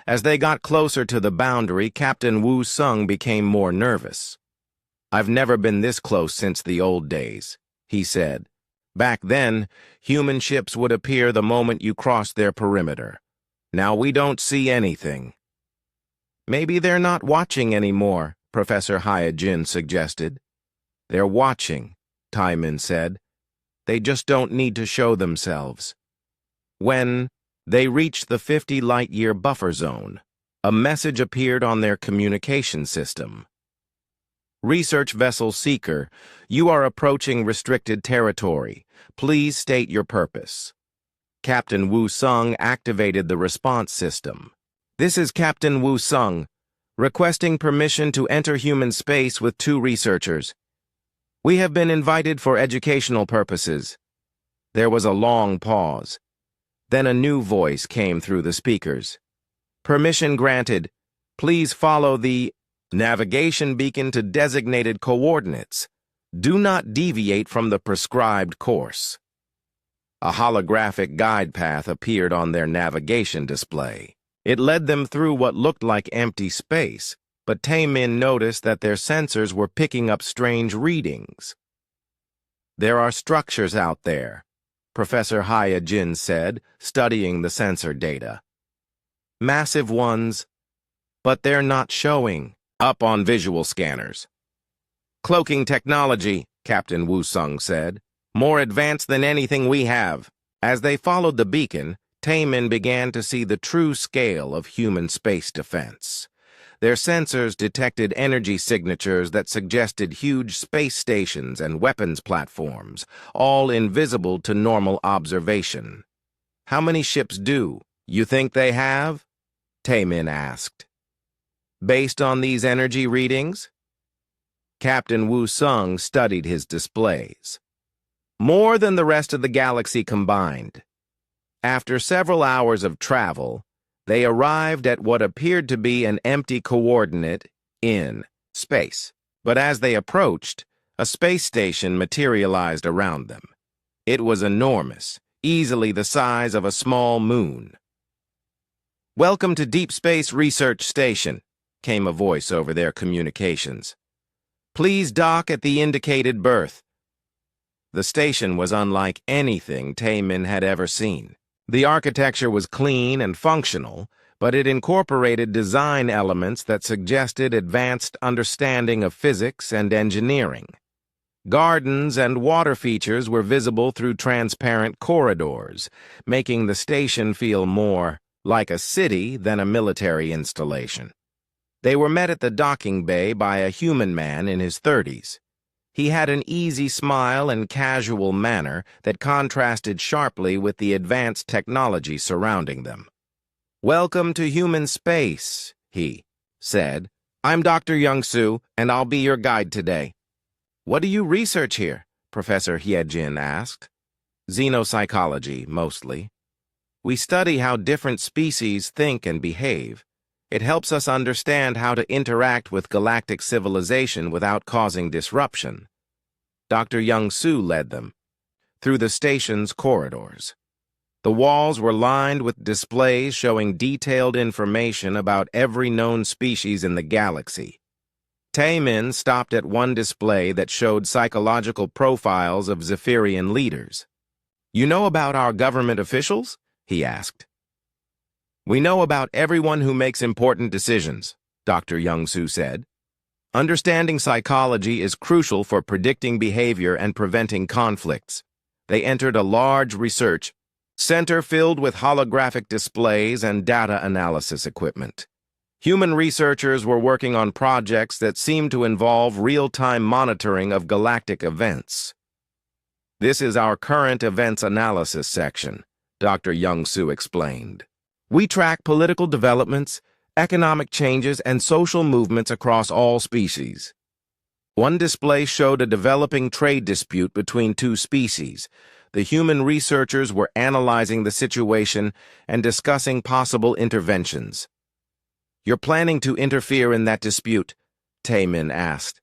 As they got closer to the boundary, Captain Woo-sung became more nervous. I've never been this close since the old days, he said. Back then, human ships would appear the moment you crossed their perimeter. Now we don't see anything. Maybe they're not watching anymore, Professor Hye-jin suggested. They're watching, Tae-min said. They just don't need to show themselves. When they reached the 50-light-year buffer zone, a message appeared on their communication system. Research Vessel Seeker, you are approaching restricted territory. Please state your purpose. Captain Woo-sung activated the response system. This is Captain Woo-sung, requesting permission to enter human space with 2 researchers. We have been invited for educational purposes. There was a long pause. Then a new voice came through the speakers. Permission granted. Please follow the navigation beacon to designated coordinates. Do not deviate from the prescribed course. A holographic guide path appeared on their navigation display. It led them through what looked like empty space, but Taemin noticed that their sensors were picking up strange readings. There are structures out there, Professor Hyojin said, studying the sensor data. Massive ones, but they're not showing up on visual scanners. Cloaking technology, Captain Woo-sung said, more advanced than anything we have. As they followed the beacon, Taemin began to see the true scale of human space defense. Their sensors detected energy signatures that suggested huge space stations and weapons platforms, all invisible to normal observation. How many ships do you think they have? Taemin asked. Based on these energy readings? Captain Woo-sung studied his displays. More than the rest of the galaxy combined. After several hours of travel, they arrived at what appeared to be an empty coordinate in space. But as they approached, a space station materialized around them. It was enormous, easily the size of a small moon. "Welcome to Deep Space Research Station," came a voice over their communications. "Please dock at the indicated berth." The station was unlike anything Taemin had ever seen. The architecture was clean and functional, but it incorporated design elements that suggested advanced understanding of physics and engineering. Gardens and water features were visible through transparent corridors, making the station feel more like a city than a military installation. They were met at the docking bay by a human man in his 30s. He had an easy smile and casual manner that contrasted sharply with the advanced technology surrounding them. "Welcome to human space," he said. "I'm Dr. Young-soo, and I'll be your guide today." "What do you research here?" Professor Hyojin asked. "Xenopsychology, mostly. We study how different species think and behave. It helps us understand how to interact with galactic civilization without causing disruption." Dr. Young-soo led them through the station's corridors. The walls were lined with displays showing detailed information about every known species in the galaxy. Taemin stopped at one display that showed psychological profiles of Zephyrian leaders. "You know about our government officials?" he asked. "We know about everyone who makes important decisions," Dr. Young-soo said. "Understanding psychology is crucial for predicting behavior and preventing conflicts." They entered a large research center filled with holographic displays and data analysis equipment. Human researchers were working on projects that seemed to involve real-time monitoring of galactic events. "This is our current events analysis section," Dr. Young-soo explained. "We track political developments, economic changes, and social movements across all species." One display showed a developing trade dispute between two species. The human researchers were analyzing the situation and discussing possible interventions. "You're planning to interfere in that dispute?" Taemin asked.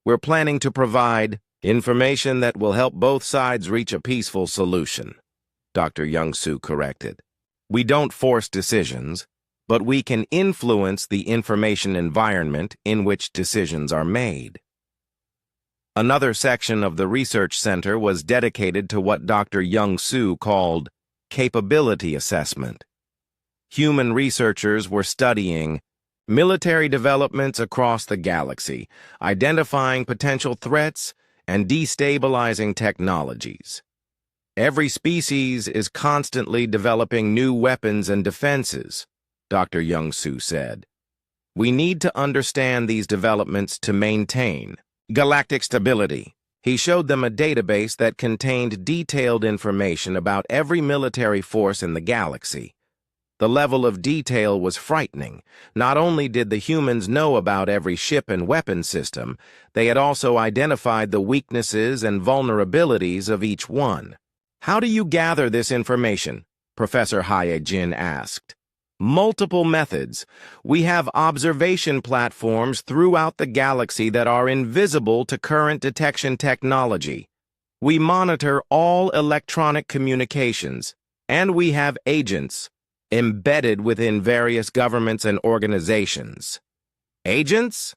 "We're planning to provide information that will help both sides reach a peaceful solution," Dr. Young-soo corrected. "We don't force decisions, but we can influence the information environment in which decisions are made." Another section of the research center was dedicated to what Dr. Young-soo called capability assessment. Human researchers were studying military developments across the galaxy, identifying potential threats, and destabilizing technologies. "Every species is constantly developing new weapons and defenses," Dr. Young-soo said. "We need to understand these developments to maintain galactic stability." He showed them a database that contained detailed information about every military force in the galaxy. The level of detail was frightening. Not only did the humans know about every ship and weapon system, they had also identified the weaknesses and vulnerabilities of each one. "How do you gather this information?" Professor Hyojin asked. Multiple methods. We have observation platforms throughout the galaxy that are invisible to current detection technology. We monitor all electronic communications, and we have agents embedded within various governments and organizations. Agents?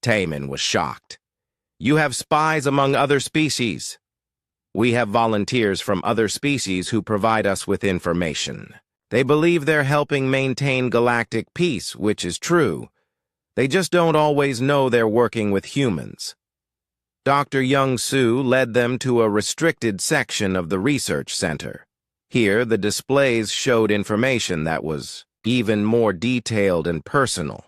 Taman was shocked. You have spies among other species. We have volunteers from other species who provide us with information. They believe they're helping maintain galactic peace, which is true. They just don't always know they're working with humans. Dr. Young-Soo led them to a restricted section of the research center. Here, the displays showed information that was even more detailed and personal.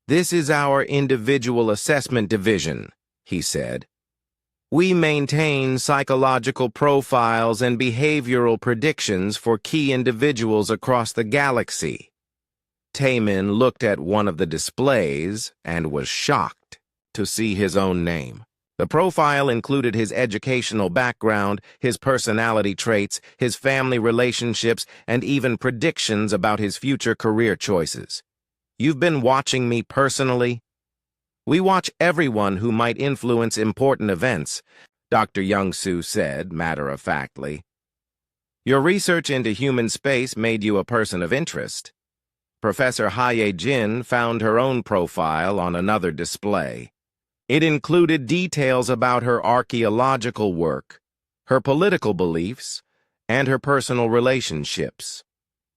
"This is our individual assessment division," he said. "We maintain psychological profiles and behavioral predictions for key individuals across the galaxy." Taman looked at one of the displays and was shocked to see his own name. The profile included his educational background, his personality traits, his family relationships, and even predictions about his future career choices. "You've been watching me personally?" "We watch everyone who might influence important events," Dr. Young-Soo said, matter-of-factly. "Your research into human space made you a person of interest." Professor Haye-Jin found her own profile on another display. It included details about her archaeological work, her political beliefs, and her personal relationships.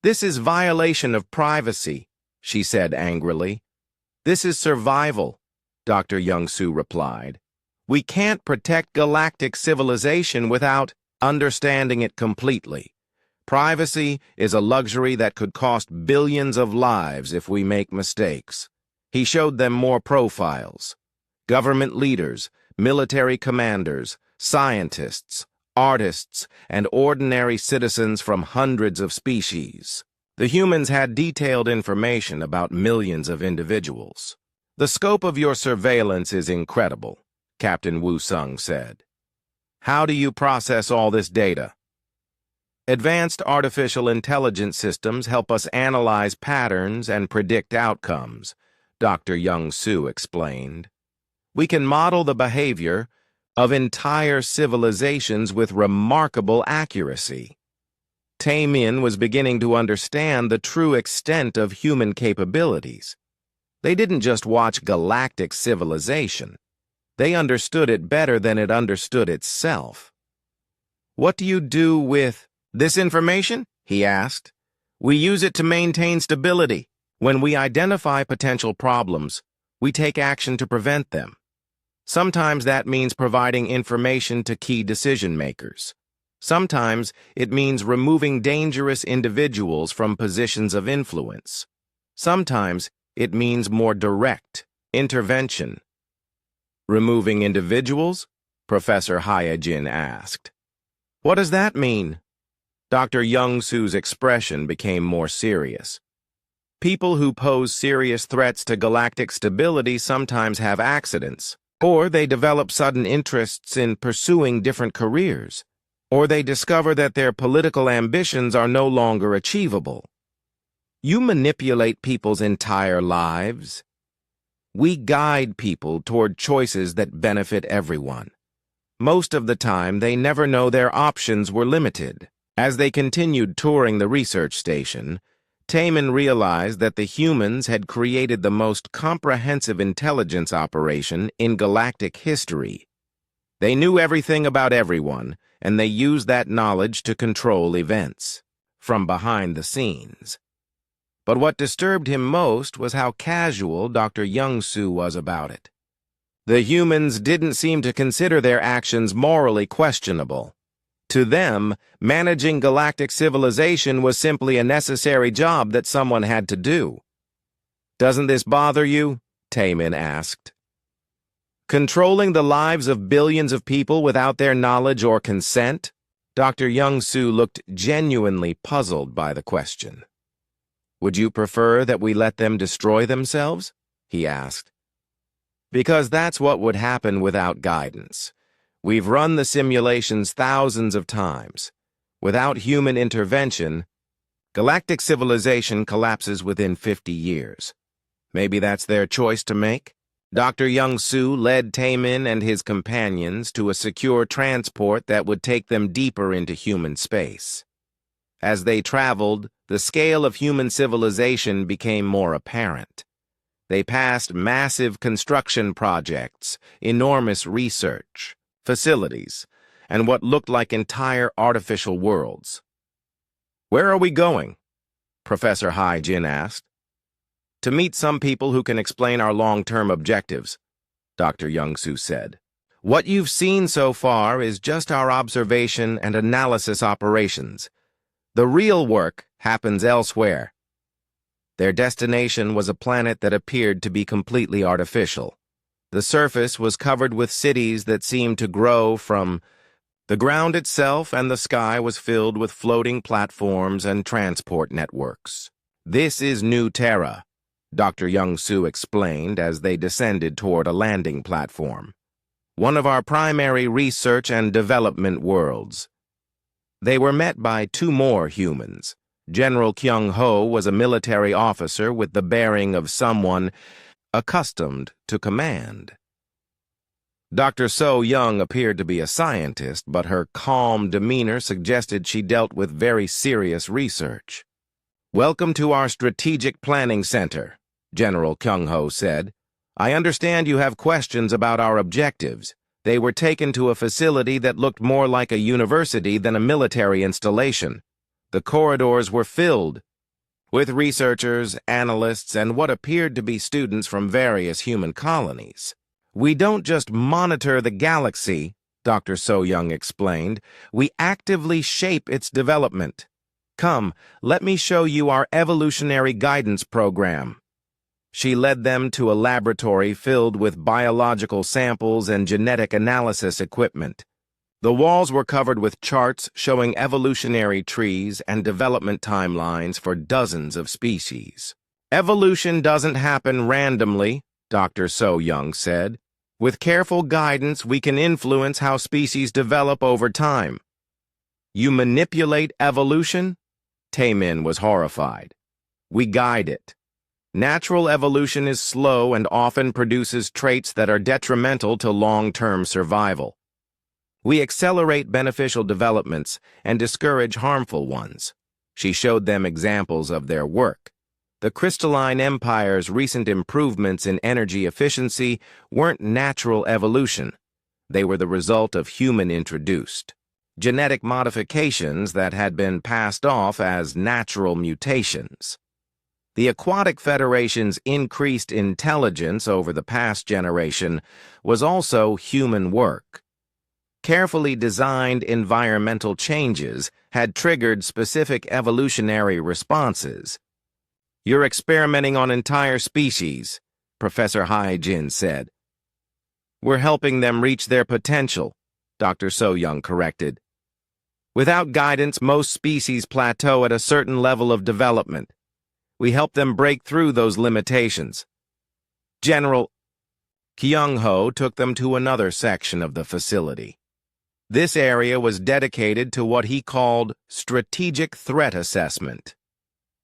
"This is violation of privacy," she said angrily. "This is survival," Dr. Young-Soo replied. "We can't protect galactic civilization without understanding it completely. Privacy is a luxury that could cost billions of lives if we make mistakes." He showed them more profiles. Government leaders, military commanders, scientists, artists, and ordinary citizens from hundreds of species. The humans had detailed information about millions of individuals. "The scope of your surveillance is incredible," Captain Wu-Sung said. "How do you process all this data?" "Advanced artificial intelligence systems help us analyze patterns and predict outcomes," Dr. Young-Soo explained. "We can model the behavior of entire civilizations with remarkable accuracy." Taemin was beginning to understand the true extent of human capabilities. They didn't just watch galactic civilization. They understood it better than it understood itself. "What do you do with this information?" he asked. "We use it to maintain stability. When we identify potential problems, we take action to prevent them. Sometimes that means providing information to key decision-makers. Sometimes it means removing dangerous individuals from positions of influence. Sometimes it means more direct intervention." "Removing individuals?" Professor Haye-Jin asked. "What does that mean?" Dr. Young-Soo's expression became more serious. "People who pose serious threats to galactic stability sometimes have accidents, or they develop sudden interests in pursuing different careers, or they discover that their political ambitions are no longer achievable. You manipulate people's entire lives. We guide people toward choices that benefit everyone. Most of the time, they never know their options were limited." As they continued touring the research station, Taemin realized that the humans had created the most comprehensive intelligence operation in galactic history. They knew everything about everyone, and they used that knowledge to control events from behind the scenes. But what disturbed him most was how casual Dr. Young-Soo was about it. The humans didn't seem to consider their actions morally questionable. To them, managing galactic civilization was simply a necessary job that someone had to do. "Doesn't this bother you?" Taemin asked. "Controlling the lives of billions of people without their knowledge or consent?" Dr. Young-Soo looked genuinely puzzled by the question. "Would you prefer that we let them destroy themselves?" he asked. "Because that's what would happen without guidance. We've run the simulations thousands of times. Without human intervention, Galactic civilization collapses within 50 years. Maybe that's their choice to make? Dr. Young-Soo led Taemin and his companions to a secure transport that would take them deeper into human space. As they traveled, the scale of human civilization became more apparent. They passed massive construction projects, enormous research, facilities, and what looked like entire artificial worlds. "Where are we going?" Professor Hai-Jin asked. "To meet some people who can explain our long-term objectives," Dr. Young-Soo said. "What you've seen so far is just our observation and analysis operations. The real work happens elsewhere." Their destination was a planet that appeared to be completely artificial. The surface was covered with cities that seemed to grow from the ground itself, and the sky was filled with floating platforms and transport networks. "This is New Terra," Dr. Young-Soo explained as they descended toward a landing platform. "One of our primary research and development worlds." They were met by two more humans. General Kyung-ho was a military officer with the bearing of someone accustomed to command. Dr. So-young appeared to be a scientist, but her calm demeanor suggested she dealt with very serious research. "Welcome to our Strategic Planning Center," General Kyung-ho said. "I understand you have questions about our objectives." They were taken to a facility that looked more like a university than a military installation. The corridors were filled with researchers, analysts, and what appeared to be students from various human colonies. "We don't just monitor the galaxy," Dr. So-young explained. "We actively shape its development. Come, let me show you our evolutionary guidance program." She led them to a laboratory filled with biological samples and genetic analysis equipment. The walls were covered with charts showing evolutionary trees and development timelines for dozens of species. "Evolution doesn't happen randomly," Dr. So-young said. "With careful guidance, we can influence how species develop over time." "You manipulate evolution?" Taemin was horrified. "We guide it. Natural evolution is slow and often produces traits that are detrimental to long-term survival. We accelerate beneficial developments and discourage harmful ones." She showed them examples of their work. The crystalline empire's recent improvements in energy efficiency weren't natural evolution. They were the result of human-introduced genetic modifications that had been passed off as natural mutations. The Aquatic Federation's increased intelligence over the past generation was also human work. Carefully designed environmental changes had triggered specific evolutionary responses. "You're experimenting on entire species," Professor Hai-Jin said. "We're helping them reach their potential," Dr. So-young corrected. "Without guidance, most species plateau at a certain level of development. We help them break through those limitations." General Kyung-ho took them to another section of the facility. This area was dedicated to what he called strategic threat assessment.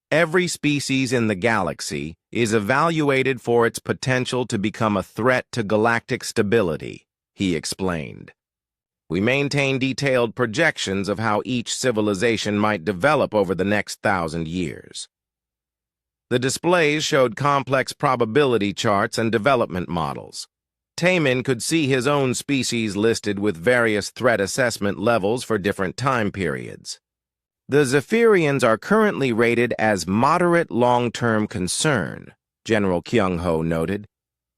Every species in the galaxy is evaluated for its potential to become a threat to galactic stability, he explained. "We maintain detailed projections of how each civilization might develop over the next 1,000 years. The displays showed complex probability charts and development models. Taemin could see his own species listed with various threat assessment levels for different time periods. "The Zephyrians are currently rated as moderate long-term concern," General Kyung-ho noted.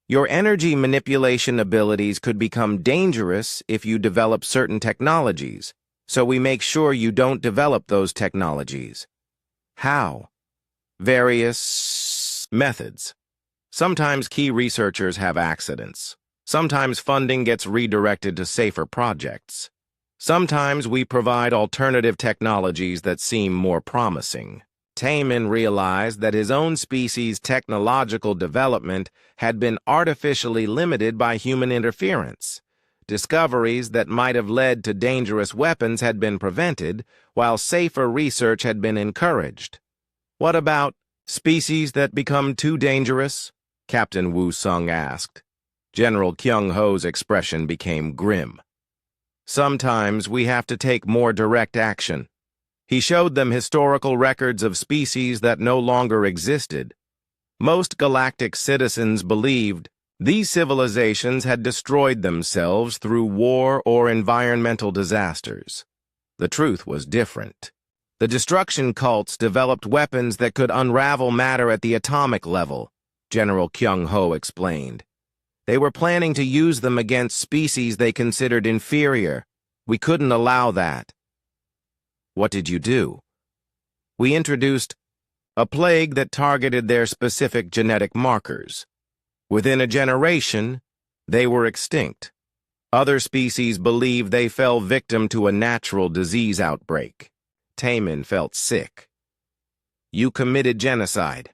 "Your energy manipulation abilities could become dangerous if you develop certain technologies, so we make sure you don't develop those technologies." "How?" "Various methods. Sometimes key researchers have accidents. Sometimes funding gets redirected to safer projects. Sometimes we provide alternative technologies that seem more promising." Taemin realized that his own species' technological development had been artificially limited by human interference. Discoveries that might have led to dangerous weapons had been prevented, while safer research had been encouraged. What about species that become too dangerous? Captain Wu Sung asked. General Kyung-ho's expression became grim. Sometimes we have to take more direct action. He showed them historical records of species that no longer existed. Most galactic citizens believed these civilizations had destroyed themselves through war or environmental disasters. The truth was different. The destruction cults developed weapons that could unravel matter at the atomic level, General Kyung-ho explained. They were planning to use them against species they considered inferior. We couldn't allow that. What did you do? We introduced a plague that targeted their specific genetic markers. Within a generation, they were extinct. Other species believed they fell victim to a natural disease outbreak. Taemin felt sick. You committed genocide.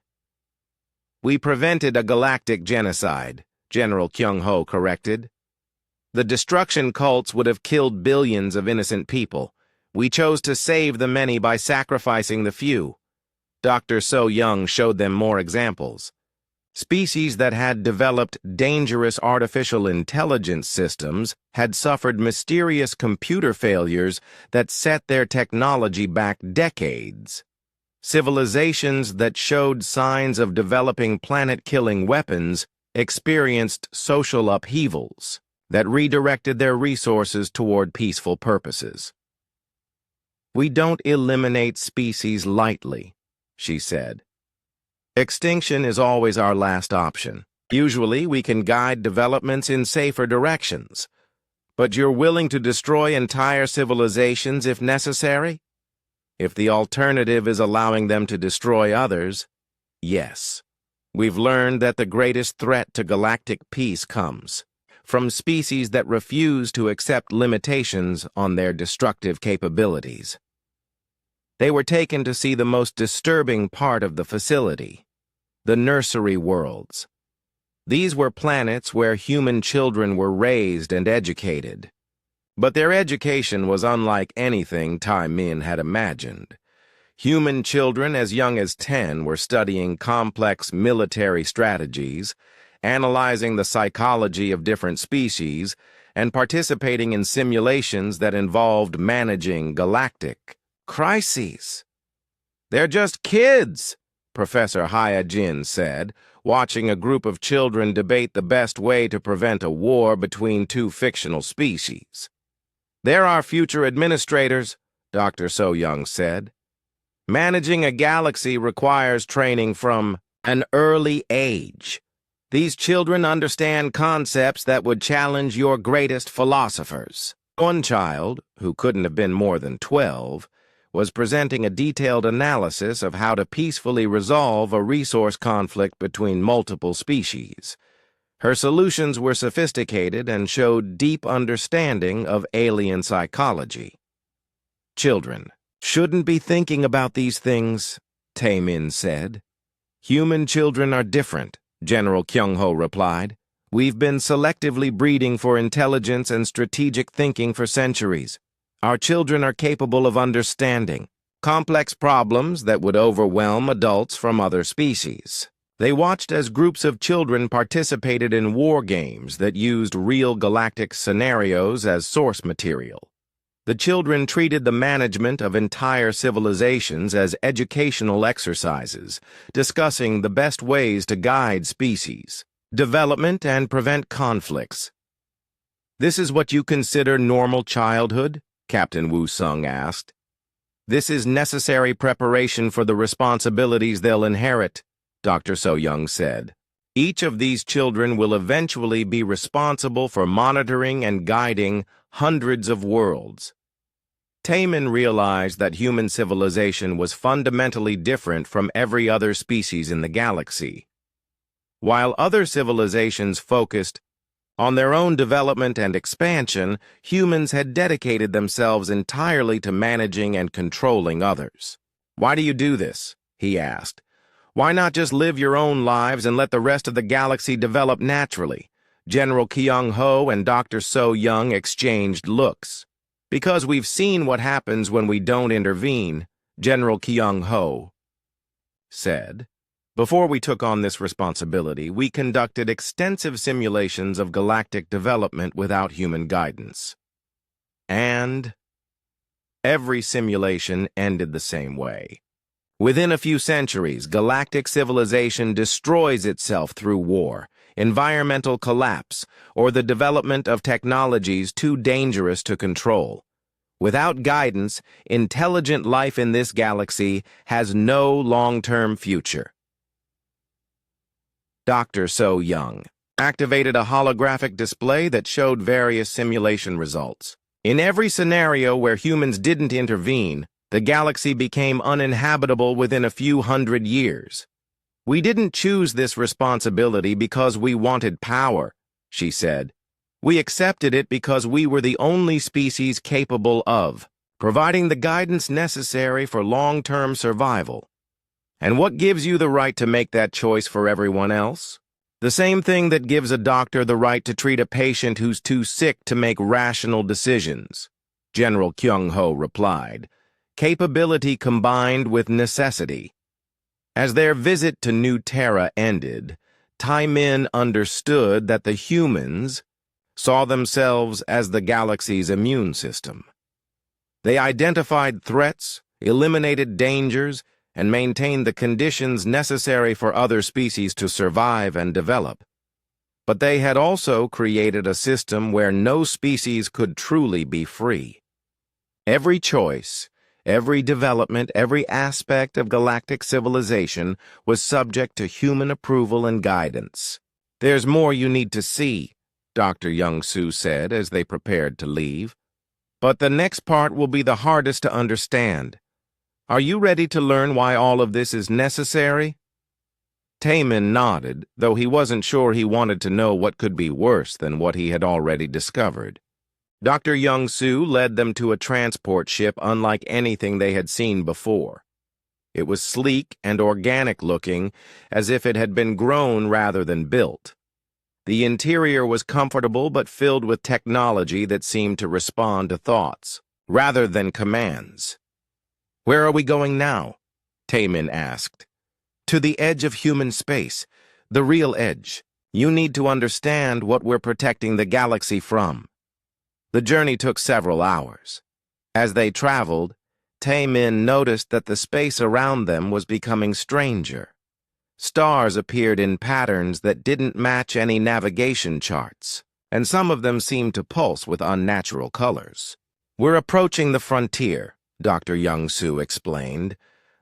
We prevented a galactic genocide, General Kyung-ho corrected. The destruction cults would have killed billions of innocent people. We chose to save the many by sacrificing the few. Dr. So-young showed them more examples. Species that had developed dangerous artificial intelligence systems had suffered mysterious computer failures that set their technology back decades. Civilizations that showed signs of developing planet-killing weapons experienced social upheavals that redirected their resources toward peaceful purposes. We don't eliminate species lightly, she said. Extinction is always our last option. Usually, we can guide developments in safer directions. But you're willing to destroy entire civilizations if necessary? If the alternative is allowing them to destroy others, yes. We've learned that the greatest threat to galactic peace comes from species that refuse to accept limitations on their destructive capabilities. They were taken to see the most disturbing part of the facility, the nursery worlds. These were planets where human children were raised and educated. But their education was unlike anything Taemin had imagined. Human children as young as 10 were studying complex military strategies, analyzing the psychology of different species, and participating in simulations that involved managing galactic crises. They're just kids, Professor Hyojin said, watching a group of children debate the best way to prevent a war between two fictional species. They're our future administrators, Dr. So-young said. Managing a galaxy requires training from an early age. These children understand concepts that would challenge your greatest philosophers. One child, who couldn't have been more than 12, was presenting a detailed analysis of how to peacefully resolve a resource conflict between multiple species. Her solutions were sophisticated and showed deep understanding of alien psychology. Children shouldn't be thinking about these things, Taemin said. Human children are different, General Kyung-ho replied. We've been selectively breeding for intelligence and strategic thinking for centuries. Our children are capable of understanding complex problems that would overwhelm adults from other species. They watched as groups of children participated in war games that used real galactic scenarios as source material. The children treated the management of entire civilizations as educational exercises, discussing the best ways to guide species, development, and prevent conflicts. This is what you consider normal childhood? Captain Wu Sung asked. This is necessary preparation for the responsibilities they'll inherit, Dr. So-young said. Each of these children will eventually be responsible for monitoring and guiding hundreds of worlds. Taemin realized that human civilization was fundamentally different from every other species in the galaxy. While other civilizations focused on their own development and expansion, humans had dedicated themselves entirely to managing and controlling others. Why do you do this? He asked. Why not just live your own lives and let the rest of the galaxy develop naturally? General Kyung-ho and Dr. So-young exchanged looks. Because we've seen what happens when we don't intervene, General Kyung-ho said, "Before we took on this responsibility, we conducted extensive simulations of galactic development without human guidance. And every simulation ended the same way. Within a few centuries, galactic civilization destroys itself through war, environmental collapse, or the development of technologies too dangerous to control. Without guidance, intelligent life in this galaxy has no long-term future." Dr. So Young activated a holographic display that showed various simulation results. In every scenario where humans didn't intervene, the galaxy became uninhabitable within a few hundred years. "We didn't choose this responsibility because we wanted power," she said. "We accepted it because we were the only species capable of providing the guidance necessary for long-term survival. And what gives you the right to make that choice for everyone else? The same thing that gives a doctor the right to treat a patient who's too sick to make rational decisions," General Kyung-ho replied. "Capability combined with necessity." As their visit to New Terra ended, Tai-Min understood that the humans saw themselves as the galaxy's immune system. They identified threats, eliminated dangers, and maintained the conditions necessary for other species to survive and develop. But they had also created a system where no species could truly be free. Every choice, every development, every aspect of galactic civilization was subject to human approval and guidance. "There's more you need to see," Dr. Young-soo said as they prepared to leave. "But the next part will be the hardest to understand. Are you ready to learn why all of this is necessary?" Tai-Min nodded, though he wasn't sure he wanted to know what could be worse than what he had already discovered. Dr. Young-soo led them to a transport ship unlike anything they had seen before. It was sleek and organic-looking, as if it had been grown rather than built. The interior was comfortable but filled with technology that seemed to respond to thoughts, rather than commands. "Where are we going now?" Tai-Min asked. "To the edge of human space, the real edge. You need to understand what we're protecting the galaxy from." The journey took several hours. As they traveled, Tai-Min noticed that the space around them was becoming stranger. Stars appeared in patterns that didn't match any navigation charts, and some of them seemed to pulse with unnatural colors. "We're approaching the frontier," Dr. Young-soo explained.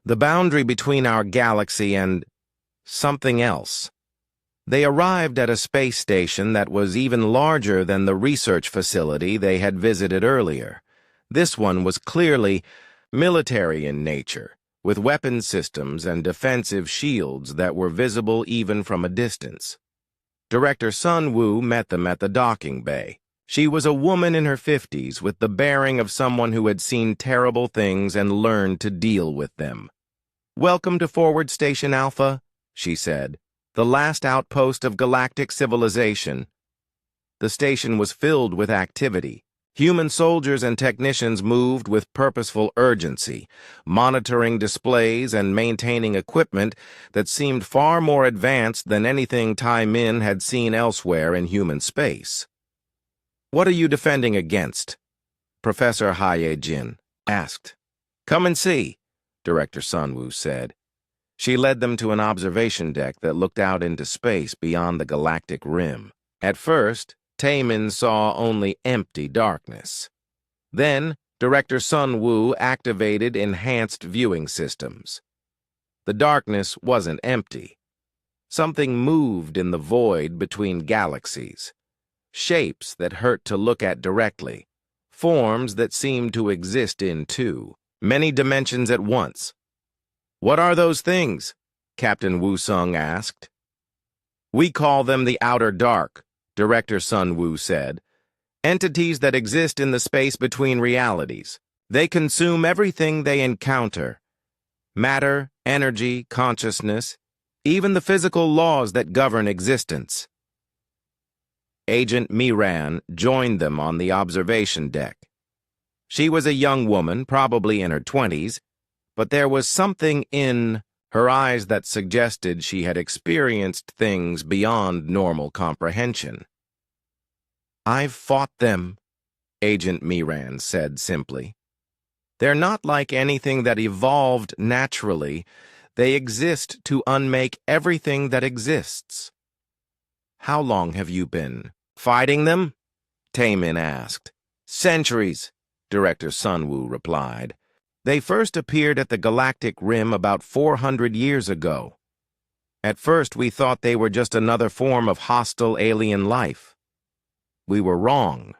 "The boundary between our galaxy and something else." They arrived at a space station that was even larger than the research facility they had visited earlier. This one was clearly military in nature, with weapon systems and defensive shields that were visible even from a distance. Director Sun-woo met them at the docking bay. She was a woman in her 50s with the bearing of someone who had seen terrible things and learned to deal with them. "Welcome to Forward Station Alpha," she said, "the last outpost of galactic civilization." The station was filled with activity. Human soldiers and technicians moved with purposeful urgency, monitoring displays and maintaining equipment that seemed far more advanced than anything Tai-Min had seen elsewhere in human space. "What are you defending against?" Professor Haye-jin asked. "Come and see," Director Sun-woo said. She led them to an observation deck that looked out into space beyond the galactic rim. At first, Tai-Min saw only empty darkness. Then, Director Sun-woo activated enhanced viewing systems. The darkness wasn't empty. Something moved in the void between galaxies. Shapes that hurt to look at directly. Forms that seemed to exist in two, many dimensions at once. "What are those things?" Captain Woo-sung asked. "We call them the Outer Dark," Director Sun-woo said. "Entities that exist in the space between realities. They consume everything they encounter. Matter, energy, consciousness, even the physical laws that govern existence." Agent Miran joined them on the observation deck. She was a young woman, probably in her 20s, but there was something in her eyes that suggested she had experienced things beyond normal comprehension. "I've fought them," Agent Miran said simply. "They're not like anything that evolved naturally. They exist to unmake everything that exists." "How long have you been fighting them?" Taemin asked. "Centuries," Director Sunwoo replied. "They first appeared at the galactic rim about 400 years ago. At first we thought they were just another form of hostile alien life. We were wrong."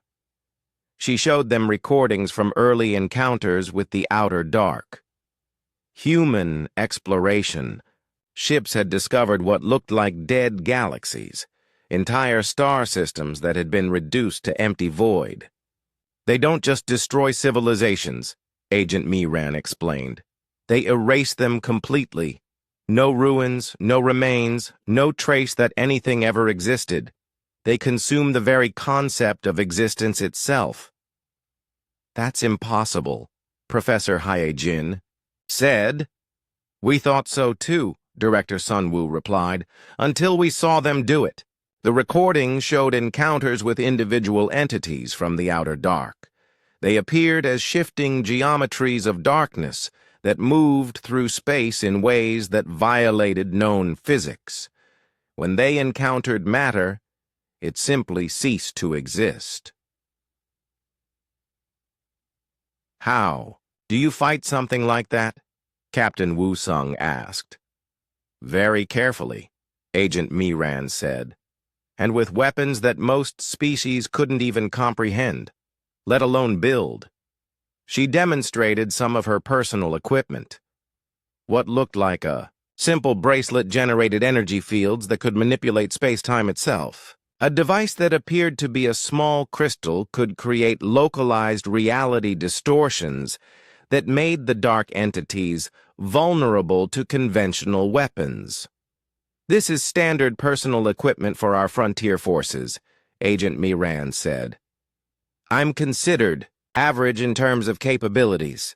She showed them recordings from early encounters with the outer dark. Human exploration. Ships had discovered what looked like dead galaxies, entire star systems that had been reduced to empty void. "They don't just destroy civilizations," Agent Miran explained. "They erase them completely. No ruins, no remains, no trace that anything ever existed. They consume the very concept of existence itself." "That's impossible," Professor Hyejin said. "We thought so too," Director Sunwoo replied, "until we saw them do it. The recordings showed encounters with individual entities from the outer dark. They appeared as shifting geometries of darkness that moved through space in ways that violated known physics. When they encountered matter, it simply ceased to exist." "How? Do you fight something like that?" Captain Woo-sung asked. "Very carefully," Agent Miran said, "and with weapons that most species couldn't even comprehend, let alone build." She demonstrated some of her personal equipment. What looked like a simple bracelet generated energy fields that could manipulate space-time itself. A device that appeared to be a small crystal could create localized reality distortions that made the dark entities vulnerable to conventional weapons. "This is standard personal equipment for our frontier forces," Agent Miran said. "I'm considered average in terms of capabilities.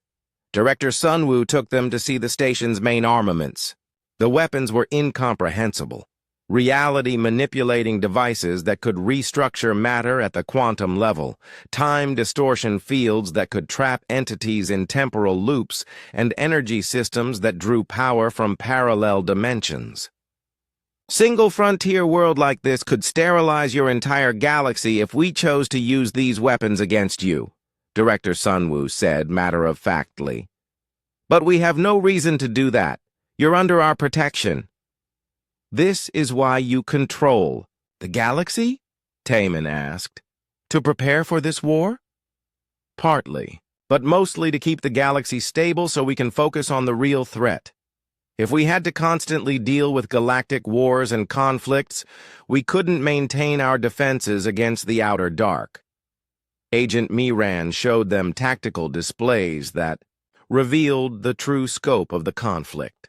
Director Sunwoo took them to see the station's main armaments. The weapons were incomprehensible. Reality-manipulating devices that could restructure matter at the quantum level, time distortion fields that could trap entities in temporal loops, and energy systems that drew power from parallel dimensions. Single frontier world like this could sterilize your entire galaxy if we chose to use these weapons against you," Director Sunwoo said matter-of-factly. "But we have no reason to do that. You're under our protection." "This is why you control the galaxy?" Taemin asked. "To prepare for this war?" "Partly, but mostly to keep the galaxy stable so we can focus on the real threat. If we had to constantly deal with galactic wars and conflicts, we couldn't maintain our defenses against the outer dark." Agent Miran showed them tactical displays that revealed the true scope of the conflict.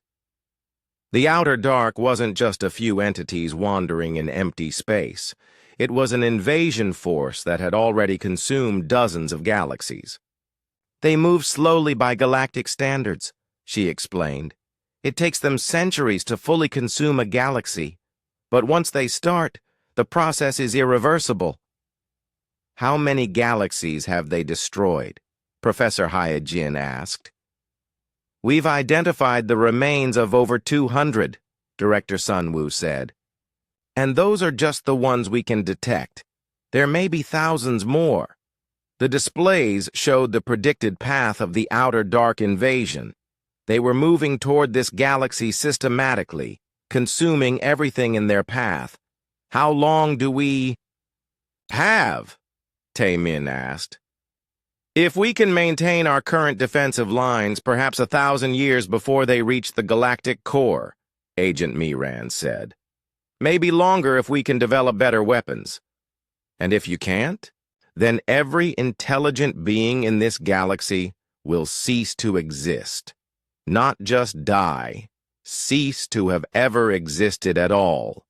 The outer dark wasn't just a few entities wandering in empty space. It was an invasion force that had already consumed dozens of galaxies. "They move slowly by galactic standards," she explained. "It takes them centuries to fully consume a galaxy. But once they start, the process is irreversible." "How many galaxies have they destroyed?" Professor Hyejin asked. "We've identified the remains of over 200, Director Sunwoo said. "And those are just the ones we can detect. There may be thousands more." The displays showed the predicted path of the outer dark invasion. They were moving toward this galaxy systematically, consuming everything in their path. "How long do we have?" Taemin asked. "If we can maintain our current defensive lines, perhaps 1,000 years before they reach the galactic core," Agent Miran said. "Maybe longer if we can develop better weapons. And if you can't, then every intelligent being in this galaxy will cease to exist. Not just die, cease to have ever existed at all."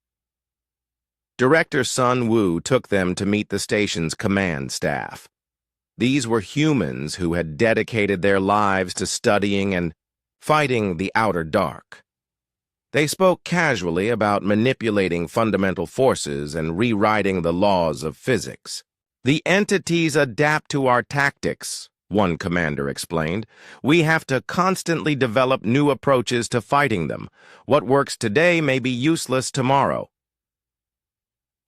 Director Sunwoo took them to meet the station's command staff. These were humans who had dedicated their lives to studying and fighting the outer dark. They spoke casually about manipulating fundamental forces and rewriting the laws of physics. "The entities adapt to our tactics," one commander explained. "We have to constantly develop new approaches to fighting them. What works today may be useless tomorrow."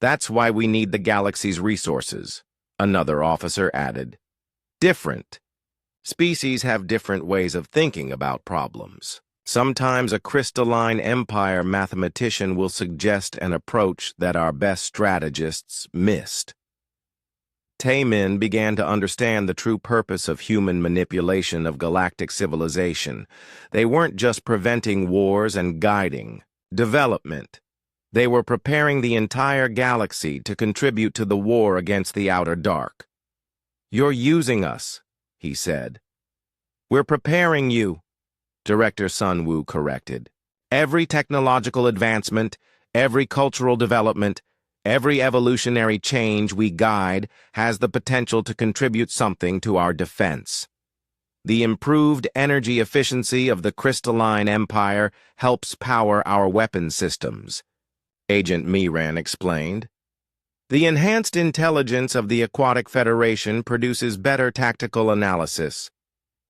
"That's why we need the galaxy's resources," another officer added. "Different species have different ways of thinking about problems. Sometimes a crystalline empire mathematician will suggest an approach that our best strategists missed." Taemin began to understand the true purpose of human manipulation of galactic civilization. They weren't just preventing wars and guiding development. They were preparing the entire galaxy to contribute to the war against the Outer Dark. "You're using us," he said. "We're preparing you," Director Sun Woo corrected. "Every technological advancement, every cultural development, every evolutionary change we guide has the potential to contribute something to our defense. The improved energy efficiency of the crystalline empire helps power our weapon systems," Agent Miran explained. "The enhanced intelligence of the Aquatic Federation produces better tactical analysis.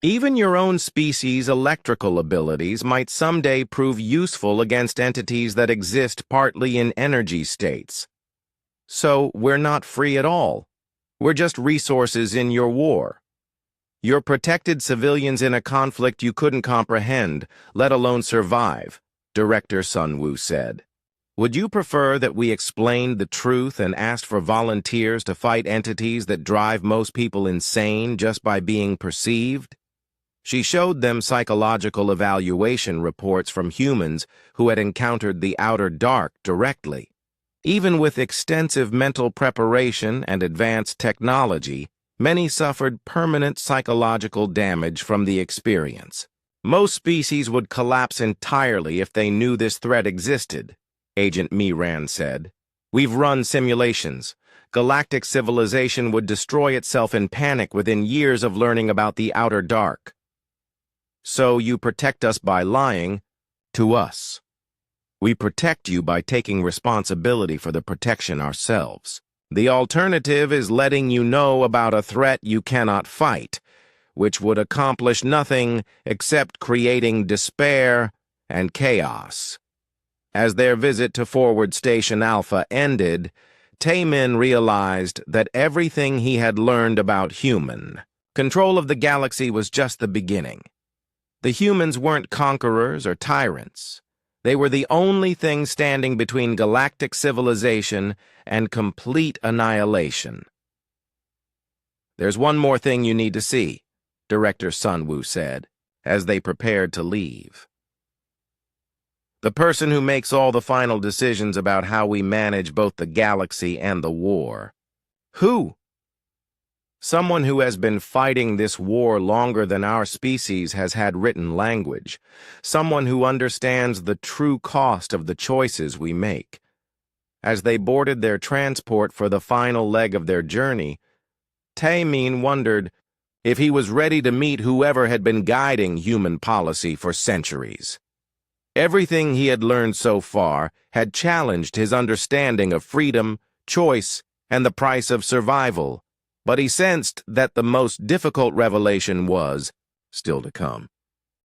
Even your own species' electrical abilities might someday prove useful against entities that exist partly in energy states. So we're not free at all. We're just resources in your war. You're protected civilians in a conflict you couldn't comprehend, let alone survive," Director Sun Woo said. "Would you prefer that we explained the truth and asked for volunteers to fight entities that drive most people insane just by being perceived?" She showed them psychological evaluation reports from humans who had encountered the Outer Dark directly. Even with extensive mental preparation and advanced technology, many suffered permanent psychological damage from the experience. "Most species would collapse entirely if they knew this threat existed," Agent Miran said. "We've run simulations. Galactic civilization would destroy itself in panic within years of learning about the Outer Dark. So you protect us by lying to us. We protect you by taking responsibility for the protection ourselves. The alternative is letting you know about a threat you cannot fight, which would accomplish nothing except creating despair and chaos." As their visit to Forward Station Alpha ended, Taemin realized that everything he had learned about human control of the galaxy was just the beginning. The humans weren't conquerors or tyrants. They were the only thing standing between galactic civilization and complete annihilation. "There's one more thing you need to see," Director Sun Woo said, as they prepared to leave. "The person who makes all the final decisions about how we manage both the galaxy and the war." "Who?" "Someone who has been fighting this war longer than our species has had written language. Someone who understands the true cost of the choices we make." As they boarded their transport for the final leg of their journey, Taemin wondered if he was ready to meet whoever had been guiding human policy for centuries. Everything he had learned so far had challenged his understanding of freedom, choice, and the price of survival, but he sensed that the most difficult revelation was still to come.